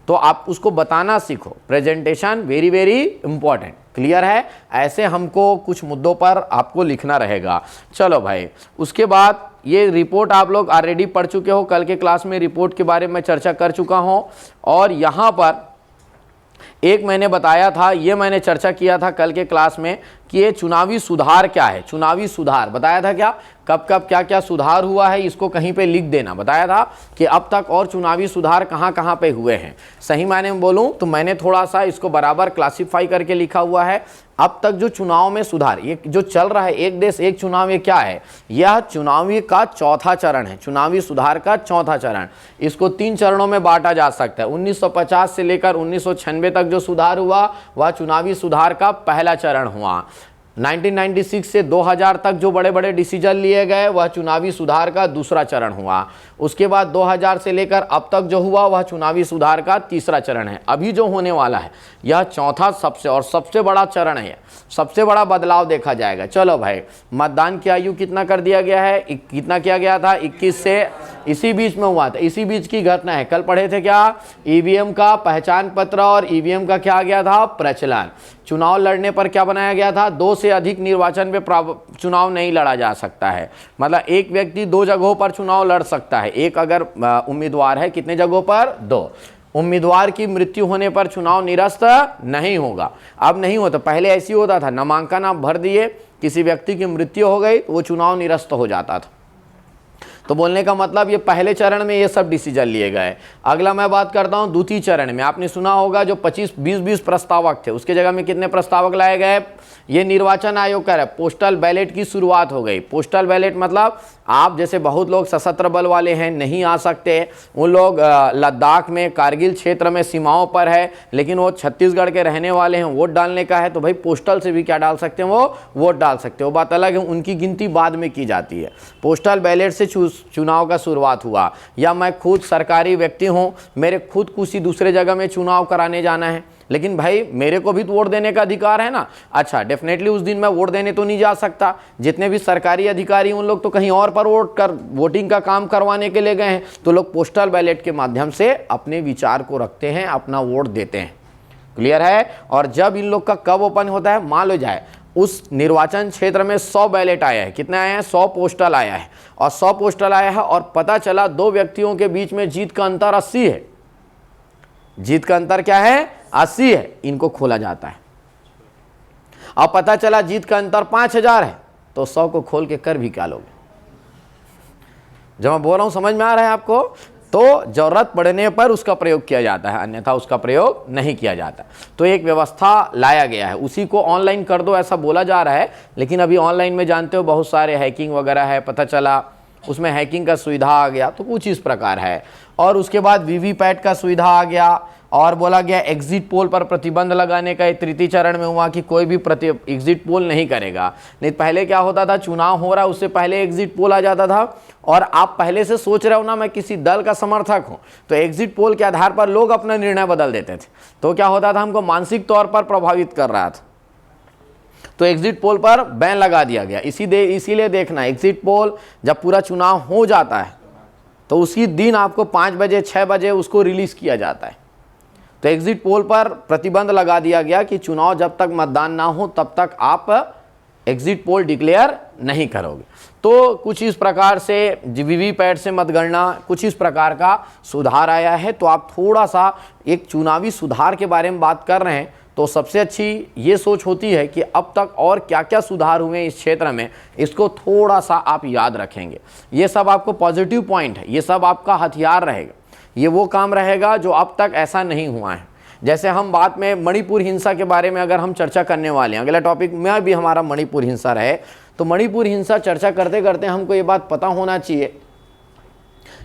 तो आप उसको बताना सीखो। Presentation very very important, clear है। ऐसे हमको कुछ मुद्दों पर आपको लिखना रहेगा। चलो भाई, उसके बाद ये रिपोर्ट आप लोग ऑलरेडी पढ़ चुके हो, कल के क्लास में रिपोर्ट के बारे में चर्चा कर चुका हूं। और यहाँ पर एक मैंने बताया था, ये मैंने चर्चा किया था कल के क्लास में कि ये चुनावी सुधार क्या है। चुनावी सुधार बताया था क्या, कब कब क्या क्या सुधार हुआ है, इसको कहीं पे लिख देना। बताया था कि अब तक और चुनावी सुधार कहाँ कहाँ पे हुए हैं। सही मायने में बोलूँ तो मैंने थोड़ा सा इसको बराबर क्लासिफाई करके लिखा हुआ है। अब तक जो चुनाव में सुधार, ये जो चल रहा है एक देश एक चुनाव, ये क्या है, यह चुनावी का चौथा चरण है, चुनावी सुधार का चौथा चरण। इसको 3 चरणों में बांटा जा सकता है। 1950 से लेकर 1996 तक जो सुधार हुआ वह चुनावी सुधार का पहला चरण हुआ। 1996 से 2000 तक जो बड़े बड़े डिसीजन लिए गए वह चुनावी सुधार का दूसरा चरण हुआ। उसके बाद 2000 से लेकर अब तक जो हुआ वह चुनावी सुधार का तीसरा चरण है। अभी जो होने वाला है यह चौथा सबसे बड़ा चरण है, सबसे बड़ा बदलाव देखा जाएगा। चलो भाई, मतदान की आयु कितना कर दिया गया है, कितना किया गया था, 21 से, इसी बीच में हुआ था, इसी बीच की घटना है। कल पढ़े थे क्या, ईवीएम का पहचान पत्र और ईवीएम का क्या गया था, प्रचलन। चुनाव लड़ने पर क्या बनाया गया था, 2 से अधिक निर्वाचन पे चुनाव नहीं लड़ा जा सकता है। मतलब एक व्यक्ति 2 जगहों पर चुनाव लड़ सकता है। एक अगर उम्मीदवार है, कितने जगहों पर, 2। उम्मीदवार की मृत्यु होने पर चुनाव निरस्त नहीं होगा। अब नहीं होता, पहले ऐसी होता था, नामांकन आप भर दिए, किसी व्यक्ति की मृत्यु हो गई तो वो चुनाव निरस्त हो जाता था। तो बोलने का मतलब ये पहले चरण में ये सब डिसीजन लिए गए। अगला मैं बात करता हूं द्वितीय चरण में। आपने सुना होगा जो 25-20 प्रस्तावक थे उसके जगह में कितने प्रस्तावक लाए गए, ये निर्वाचन आयोग कह रहा है पोस्टल बैलेट की शुरुआत हो गई। पोस्टल बैलेट मतलब आप जैसे बहुत लोग सशस्त्र बल वाले हैं, नहीं आ सकते, उन लोग लद्दाख में, कारगिल क्षेत्र में सीमाओं पर है, लेकिन वो छत्तीसगढ़ के रहने वाले हैं, वोट डालने का है, तो भाई पोस्टल से भी क्या डाल सकते हैं, वो वोट डाल सकते हो। बात अलग है, उनकी गिनती बाद में की जाती है। पोस्टल बैलेट से चुनाव का शुरुआत हुआ। या मैं खुद सरकारी व्यक्ति हूँ, मेरे खुद किसी दूसरे जगह में चुनाव कराने जाना है, लेकिन भाई मेरे को भी तो वोट देने का अधिकार है ना। अच्छा, डेफिनेटली उस दिन मैं वोट देने तो नहीं जा सकता, जितने भी सरकारी अधिकारी उन लोग तो कहीं और पर वोटिंग का काम करवाने के लिए गए हैं, तो लोग पोस्टल बैलेट के माध्यम से अपने विचार को रखते हैं, अपना वोट देते हैं। क्लियर है। और जब इन लोग का कब ओपन होता है, मान लो जाए उस निर्वाचन क्षेत्र में 100 बैलेट आया है, कितने आए हैं, 100 पोस्टल आया है, और 100 पोस्टल आया है और पता चला 2 व्यक्तियों के बीच में जीत का अंतर 80 है। जीत का अंतर क्या है, 80 है। इनको खोला जाता है। अब पता चला जीत का अंतर 5000 है, तो 100 को खोल के कर भी क्या लोगे। जब मैं बोल रहा हूं समझ में आ रहा है आपको, तो जरूरत पड़ने पर उसका प्रयोग किया जाता है, अन्यथा उसका प्रयोग नहीं किया जाता। तो एक व्यवस्था लाया गया है, उसी को ऑनलाइन कर दो ऐसा बोला जा रहा है, लेकिन अभी ऑनलाइन में जानते हो बहुत सारे हैकिंग वगैरह है, पता चला उसमें हैकिंग का सुविधा आ गया, तो कुछ इस प्रकार है। और उसके बाद वीवीपैट का सुविधा आ गया, और बोला गया एग्जिट पोल पर प्रतिबंध लगाने का तृतीय चरण में हुआ कि कोई भी एग्जिट पोल नहीं करेगा। नहीं पहले क्या होता था, चुनाव हो रहा है उससे पहले एग्जिट पोल आ जाता था, और आप पहले से सोच रहे हो ना मैं किसी दल का समर्थक हूं, तो एग्जिट पोल के आधार पर लोग अपना निर्णय बदल देते थे। तो क्या होता था, हमको मानसिक तौर पर प्रभावित कर रहा था, तो एग्जिट पोल पर बैन लगा दिया गया। इसीलिए देखना, एग्जिट पोल जब पूरा चुनाव हो जाता है तो उसी दिन आपको 5 बजे 6 बजे उसको रिलीज किया जाता है। तो एग्जिट पोल पर प्रतिबंध लगा दिया गया कि चुनाव जब तक मतदान ना हो तब तक आप एग्जिट पोल डिक्लेयर नहीं करोगे। तो कुछ इस प्रकार से वीवीपैट से मतगणना, कुछ इस प्रकार का सुधार आया है। तो आप थोड़ा सा एक चुनावी सुधार के बारे में बात कर रहे हैं तो सबसे अच्छी ये सोच होती है कि अब तक और क्या क्या सुधार हुए इस क्षेत्र में, इसको थोड़ा सा आप याद रखेंगे। ये सब आपको पॉजिटिव पॉइंट है, ये सब आपका हथियार रहेगा, ये वो काम रहेगा जो अब तक ऐसा नहीं हुआ है। जैसे हम बात में मणिपुर हिंसा के बारे में अगर हम चर्चा करने वाले हैं, अगला टॉपिक में भी हमारा मणिपुर हिंसा रहे, तो मणिपुर हिंसा चर्चा करते करते हमको ये बात पता होना चाहिए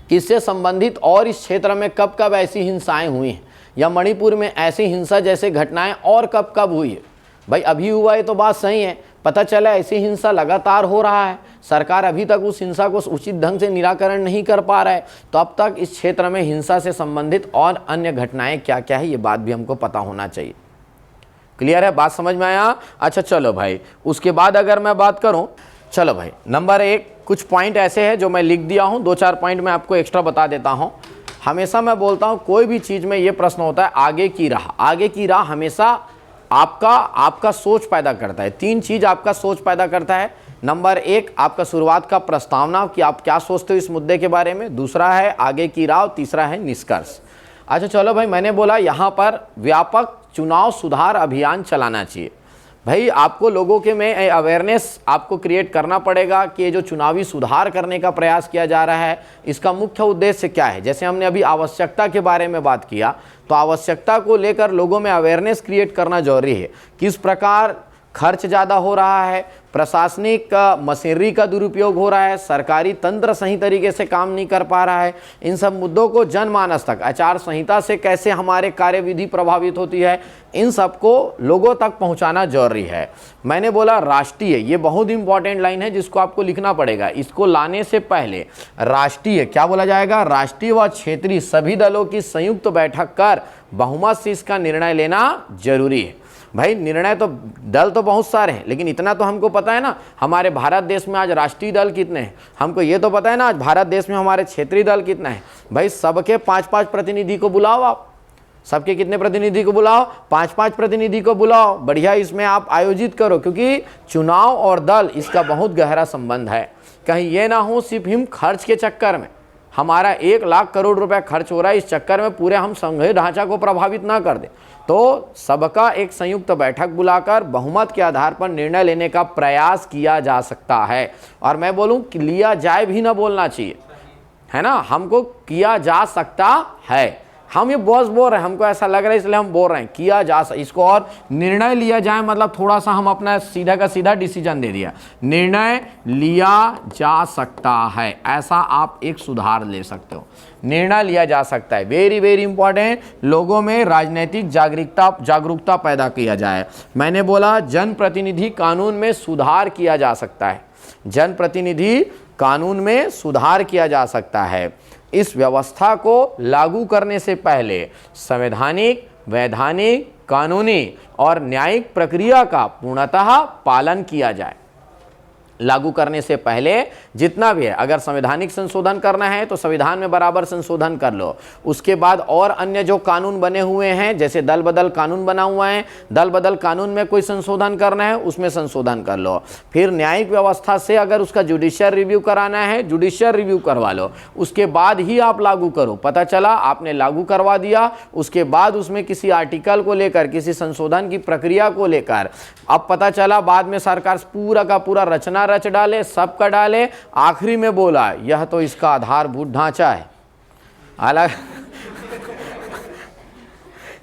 कि इससे संबंधित और इस क्षेत्र में कब कब ऐसी हिंसाएं हुई हैं, या मणिपुर में ऐसी हिंसा जैसे घटनाएं और कब कब हुई है। भाई अभी हुआ है तो बात सही है, पता चला ऐसी हिंसा लगातार हो रहा है, सरकार अभी तक उस हिंसा को उचित ढंग से निराकरण नहीं कर पा रहा है, तो अब तक इस क्षेत्र में हिंसा से संबंधित और अन्य घटनाएं क्या क्या है ये बात भी हमको पता होना चाहिए। क्लियर है, बात समझ में आया? अच्छा चलो भाई, उसके बाद अगर मैं बात करूं, चलो भाई नंबर 1 कुछ पॉइंट ऐसे हैं जो मैं लिख दिया हूं, 2-4 पॉइंट मैं आपको एक्स्ट्रा बता देता हूं। हमेशा मैं बोलता हूं कोई भी चीज़ में ये प्रश्न होता है आगे की राह। आगे की राह हमेशा आपका सोच पैदा करता है। 3 चीज़ आपका सोच पैदा करता है। नंबर 1 आपका शुरुआत का प्रस्तावना कि आप क्या सोचते हो इस मुद्दे के बारे में, दूसरा है आगे की राह, तीसरा है निष्कर्ष। अच्छा चलो भाई, मैंने बोला यहाँ पर व्यापक चुनाव सुधार अभियान चलाना चाहिए। भाई आपको लोगों के में अवेयरनेस आपको क्रिएट करना पड़ेगा कि ये जो चुनावी सुधार करने का प्रयास किया जा रहा है इसका मुख्य उद्देश्य क्या है। जैसे हमने अभी आवश्यकता के बारे में बात किया, तो आवश्यकता को लेकर लोगों में अवेयरनेस क्रिएट करना जरूरी है। किस प्रकार खर्च ज़्यादा हो रहा है, प्रशासनिक मशीनरी का दुरुपयोग हो रहा है, सरकारी तंत्र सही तरीके से काम नहीं कर पा रहा है, इन सब मुद्दों को जनमानस तक, आचार संहिता से कैसे हमारे कार्यविधि प्रभावित होती है, इन सबको लोगों तक पहुंचाना जरूरी है। मैंने बोला राष्ट्रीय, ये बहुत इंपॉर्टेंट लाइन है जिसको आपको लिखना पड़ेगा। इसको लाने से पहले राष्ट्रीय क्या बोला जाएगा, राष्ट्रीय व क्षेत्रीय सभी दलों की संयुक्त बैठक कर बहुमत से इसका निर्णय लेना जरूरी है। भाई निर्णय तो दल तो बहुत सारे हैं, लेकिन इतना तो हमको पता है ना हमारे भारत देश में आज राष्ट्रीय दल कितने हैं, हमको ये तो पता है ना आज भारत देश में हमारे क्षेत्रीय दल कितने हैं। भाई सबके 5-5 प्रतिनिधि को बुलाओ, आप सबके कितने प्रतिनिधि को बुलाओ, 5-5 प्रतिनिधि को बुलाओ, बढ़िया इसमें आप आयोजित करो, क्योंकि चुनाव और दल इसका बहुत गहरा संबंध है। कहीं ये ना हो सिर्फ हम खर्च के चक्कर में हमारा 1 लाख करोड़ रुपए खर्च हो रहा है, इस चक्कर में पूरे हम संघीय ढांचा को प्रभावित ना कर दें। तो सबका एक संयुक्त बैठक बुलाकर बहुमत के आधार पर निर्णय लेने का प्रयास किया जा सकता है। और मैं बोलूं कि लिया जाए भी ना बोलना चाहिए, है ना, हमको किया जा सकता है। हम ये बॉस बोल रहे हैं, हमको ऐसा लग रहा है इसलिए हम बोल रहे हैं किया जा इसको, और निर्णय लिया जाए मतलब थोड़ा सा हम अपना सीधा का सीधा डिसीजन दे दिया, निर्णय लिया जा सकता है, ऐसा आप एक सुधार ले सकते हो। निर्णय लिया जा सकता है, वेरी वेरी इंपॉर्टेंट। लोगों में राजनीतिक जागरूकता पैदा किया जाए। मैंने बोला जनप्रतिनिधि कानून में सुधार किया जा सकता है, जनप्रतिनिधि कानून में सुधार किया जा सकता है। इस व्यवस्था को लागू करने से पहले संवैधानिक, वैधानिक, कानूनी और न्यायिक प्रक्रिया का पूर्णतः पालन किया जाए। लागू करने से पहले जितना भी है, अगर संवैधानिक संशोधन करना है तो संविधान में बराबर संशोधन कर लो। उसके बाद और अन्य जो कानून बने हुए हैं, जैसे दल बदल कानून बना हुआ है, दल बदल कानून में कोई संशोधन करना है उसमें संशोधन कर लो। फिर न्यायिक व्यवस्था से अगर उसका जुडिशियल रिव्यू कराना है, जुडिशियल रिव्यू करवा लो, उसके बाद ही आप लागू करो। पता चला आपने लागू करवा दिया, उसके बाद उसमें किसी आर्टिकल को लेकर, किसी संशोधन की प्रक्रिया को लेकर, अब पता चला बाद में सरकार पूरा का पूरा रचना रच डाले, सबका डाले, आखिरी में बोला यह तो इसका आधारभूत ढांचा है। अलग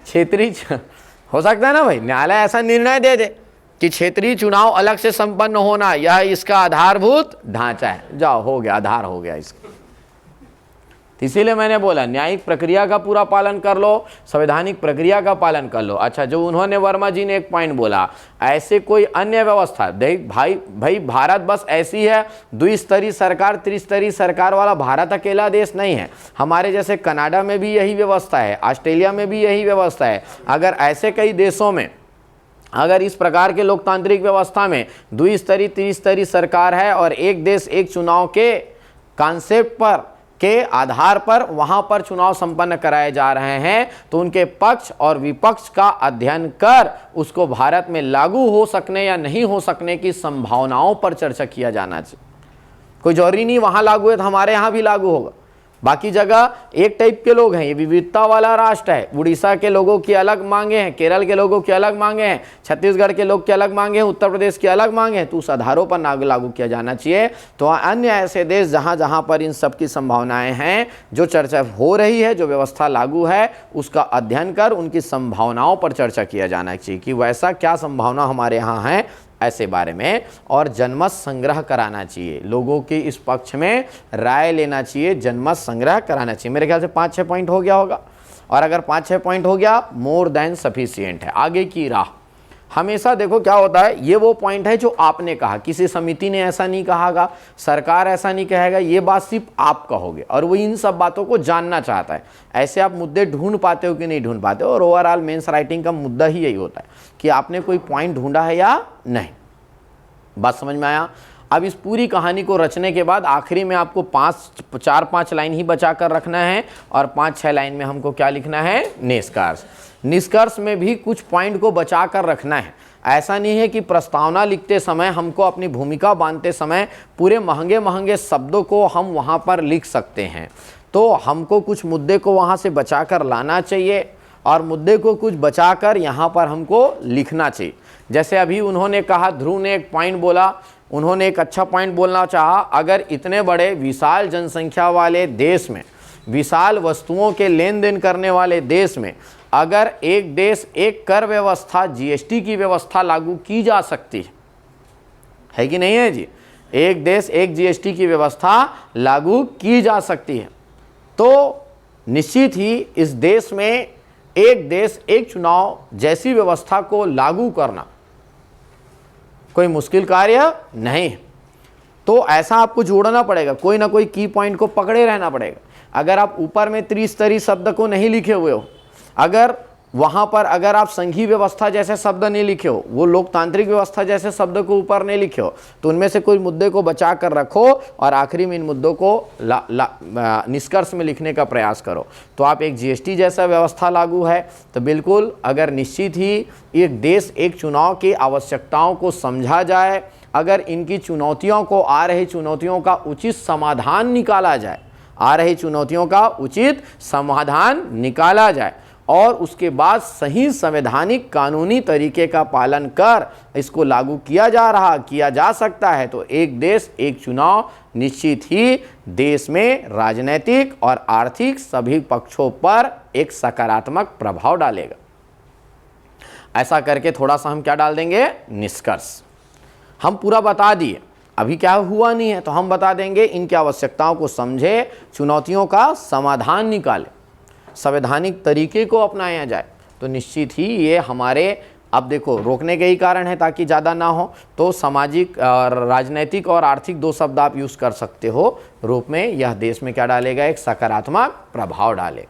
क्षेत्रीय हो सकता है ना भाई, न्यायालय ऐसा निर्णय दे दे कि क्षेत्रीय चुनाव अलग से संपन्न होना यह इसका आधारभूत ढांचा है, जाओ हो गया, आधार हो गया इसका। इसीलिए मैंने बोला न्यायिक प्रक्रिया का पूरा पालन कर लो, संवैधानिक प्रक्रिया का पालन कर लो। अच्छा, जो उन्होंने वर्मा जी ने एक पॉइंट बोला, ऐसे कोई अन्य व्यवस्था देख भाई भारत बस ऐसी है, द्विस्तरीय सरकार, त्रिस्तरीय सरकार वाला भारत अकेला देश नहीं है। हमारे जैसे कनाडा में भी यही व्यवस्था है, ऑस्ट्रेलिया में भी यही व्यवस्था है। अगर ऐसे कई देशों में अगर इस प्रकार के लोकतांत्रिक व्यवस्था में द्विस्तरीय त्रिस्तरीय सरकार है और एक देश एक चुनाव के कॉन्सेप्ट पर के आधार पर वहां पर चुनाव संपन्न कराए जा रहे हैं, तो उनके पक्ष और विपक्ष का अध्ययन कर उसको भारत में लागू हो सकने या नहीं हो सकने की संभावनाओं पर चर्चा किया जाना चाहिए। कोई जरूरी नहीं वहां लागू है तो हमारे यहां भी लागू होगा। बाकी जगह एक टाइप के लोग हैं, ये विविधता वाला राष्ट्र है। उड़ीसा के लोगों की अलग मांगे हैं, केरल के लोगों की अलग मांगे हैं, छत्तीसगढ़ के लोग की अलग मांगे हैं, उत्तर प्रदेश की अलग मांगे हैं, तो उस आधारों पर लागू किया जाना चाहिए। तो अन्य ऐसे देश जहां जहां पर इन सब की संभावनाएं हैं, जो चर्चा हो रही है, जो व्यवस्था लागू है, उसका अध्ययन कर उनकी संभावनाओं पर चर्चा किया जाना चाहिए कि वैसा क्या संभावना हमारे यहाँ है ऐसे बारे में, और जनमत संग्रह कराना चाहिए। लोगों की इस पक्ष में राय लेना चाहिए, जनमत संग्रह कराना चाहिए। मेरे ख्याल से 5-6 पॉइंट हो गया होगा, और अगर 5-6 पॉइंट हो गया मोर देन सफिशिएंट है। आगे की राह हमेशा देखो क्या होता है, ये वो पॉइंट है जो आपने कहा, किसी समिति ने ऐसा नहीं कहागा, सरकार ऐसा नहीं कहेगा, ये बात सिर्फ आप कहोगे, और वो इन सब बातों को जानना चाहता है। ऐसे आप मुद्दे ढूंढ पाते हो कि नहीं ढूंढ पाते हो, और ओवरऑल मेंस राइटिंग का मुद्दा ही यही होता है कि आपने कोई पॉइंट ढूंढा है या नहीं। बात समझ में आया? अब इस पूरी कहानी को रचने के बाद आखिरी में आपको 4-5 लाइन ही बचा कर रखना है, और 5-6 लाइन में हमको क्या लिखना है, निष्कर्ष। निष्कर्ष में भी कुछ पॉइंट को बचा कर रखना है। ऐसा नहीं है कि प्रस्तावना लिखते समय हमको अपनी भूमिका बांधते समय पूरे महंगे महंगे शब्दों को हम वहाँ पर लिख सकते हैं। तो हमको कुछ मुद्दे को वहाँ से बचा कर लाना चाहिए, और मुद्दे को कुछ बचाकर यहाँ पर हमको लिखना चाहिए। जैसे अभी उन्होंने कहा, ध्रुव ने एक पॉइंट बोला, उन्होंने एक अच्छा पॉइंट बोलना चाहा, अगर इतने बड़े विशाल जनसंख्या वाले देश में, विशाल वस्तुओं के लेन देन करने वाले देश में, अगर एक देश एक कर व्यवस्था, जीएसटी की व्यवस्था लागू की जा सकती है कि नहीं है जी, एक देश एक जीएसटी की व्यवस्था लागू की जा सकती है, तो निश्चित ही इस देश में एक देश एक चुनाव जैसी व्यवस्था को लागू करना कोई मुश्किल कार्य नहीं। तो ऐसा आपको जोड़ना पड़ेगा, कोई ना कोई की पॉइंट को पकड़े रहना पड़ेगा। अगर आप ऊपर में त्रिस्तरीय शब्द को नहीं लिखे हुए हो, अगर वहाँ पर अगर आप संघीय व्यवस्था जैसे शब्द नहीं लिखे हो, वो लोकतांत्रिक व्यवस्था जैसे शब्द को ऊपर नहीं लिखे हो, तो उनमें से कोई मुद्दे को बचा कर रखो और आखिरी में इन मुद्दों को निष्कर्ष में लिखने का प्रयास करो। तो आप एक जीएसटी जैसा व्यवस्था लागू है, तो बिल्कुल अगर निश्चित ही एक देश एक चुनाव की आवश्यकताओं को समझा जाए, अगर इनकी चुनौतियों को, आ रही चुनौतियों का उचित समाधान निकाला जाए, आ रही चुनौतियों का उचित समाधान निकाला जाए, और उसके बाद सही संवैधानिक कानूनी तरीके का पालन कर इसको लागू किया जा सकता है, तो एक देश एक चुनाव निश्चित ही देश में राजनीतिक और आर्थिक सभी पक्षों पर एक सकारात्मक प्रभाव डालेगा। ऐसा करके थोड़ा सा हम क्या डाल देंगे, निष्कर्ष। हम पूरा बता दिए, अभी क्या हुआ नहीं है तो हम बता देंगे, इनकी आवश्यकताओं को समझे, चुनौतियों का समाधान निकाले, संवैधानिक तरीके को अपनाया जाए, तो निश्चित ही ये हमारे, अब देखो रोकने के ही कारण है ताकि ज़्यादा ना हो, तो सामाजिक, राजनीतिक और आर्थिक 2 शब्द आप यूज़ कर सकते हो रूप में, यह देश में क्या डालेगा, एक सकारात्मक प्रभाव डाले।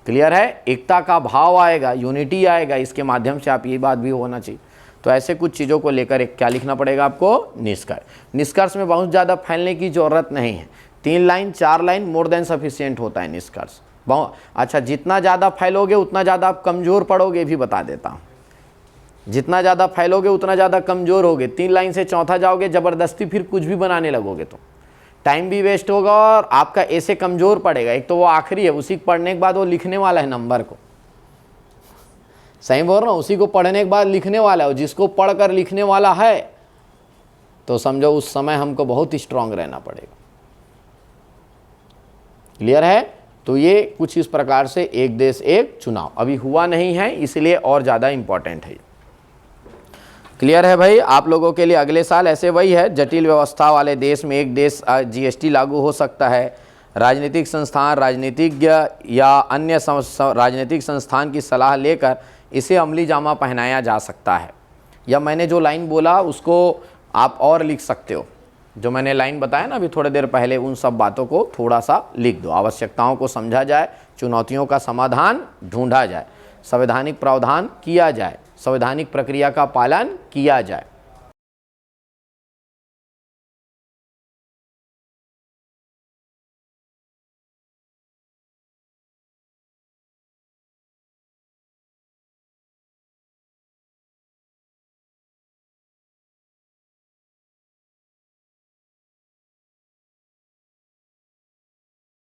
क्लियर है? एकता का भाव आएगा, यूनिटी आएगा, इसके माध्यम से आप ये बात भी होना चाहिए। तो ऐसे कुछ चीज़ों को लेकर एक क्या लिखना पड़ेगा आपको, निष्कर्ष। निष्कर्ष में बहुत ज़्यादा फैलने की ज़रूरत नहीं है, 3 line 4 line more than sufficient होता है निष्कर्ष। बहुत अच्छा, जितना ज़्यादा फैलोगे उतना ज़्यादा आप कमज़ोर पड़ोगे, भी बता देता हूँ। जितना ज़्यादा फैलोगे उतना ज़्यादा कमज़ोर होगे। 3 लाइन से चौथा जाओगे, ज़बरदस्ती फिर कुछ भी बनाने लगोगे तो टाइम भी वेस्ट होगा और आपका ऐसे कमज़ोर पड़ेगा। एक तो वो आखिरी है, उसी पढ़ने के बाद वो लिखने वाला है नंबर को, सही बोल रहा हूँ, उसी को पढ़ने के बाद लिखने वाला है। जिसको पढ़कर लिखने वाला है तो समझो उस समय हमको बहुत स्ट्रांग रहना पड़ेगा। क्लियर है? तो ये कुछ इस प्रकार से एक देश एक चुनाव अभी हुआ नहीं है, इसलिए और ज़्यादा इंपॉर्टेंट है। क्लियर है भाई? आप लोगों के लिए अगले साल ऐसे वही है, जटिल व्यवस्था वाले देश में एक देश जीएसटी लागू हो सकता है। राजनीतिक संस्थान, राजनीतिज्ञ या अन्य राजनीतिक संस्थान की सलाह लेकर इसे अमली जामा पहनाया जा सकता है। या मैंने जो लाइन बोला उसको आप और लिख सकते हो, जो मैंने लाइन बताया ना अभी थोड़ी देर पहले, उन सब बातों को थोड़ा सा लिख दो। आवश्यकताओं को समझा जाए, चुनौतियों का समाधान ढूंढा जाए, संवैधानिक प्रावधान किया जाए, संवैधानिक प्रक्रिया का पालन किया जाए।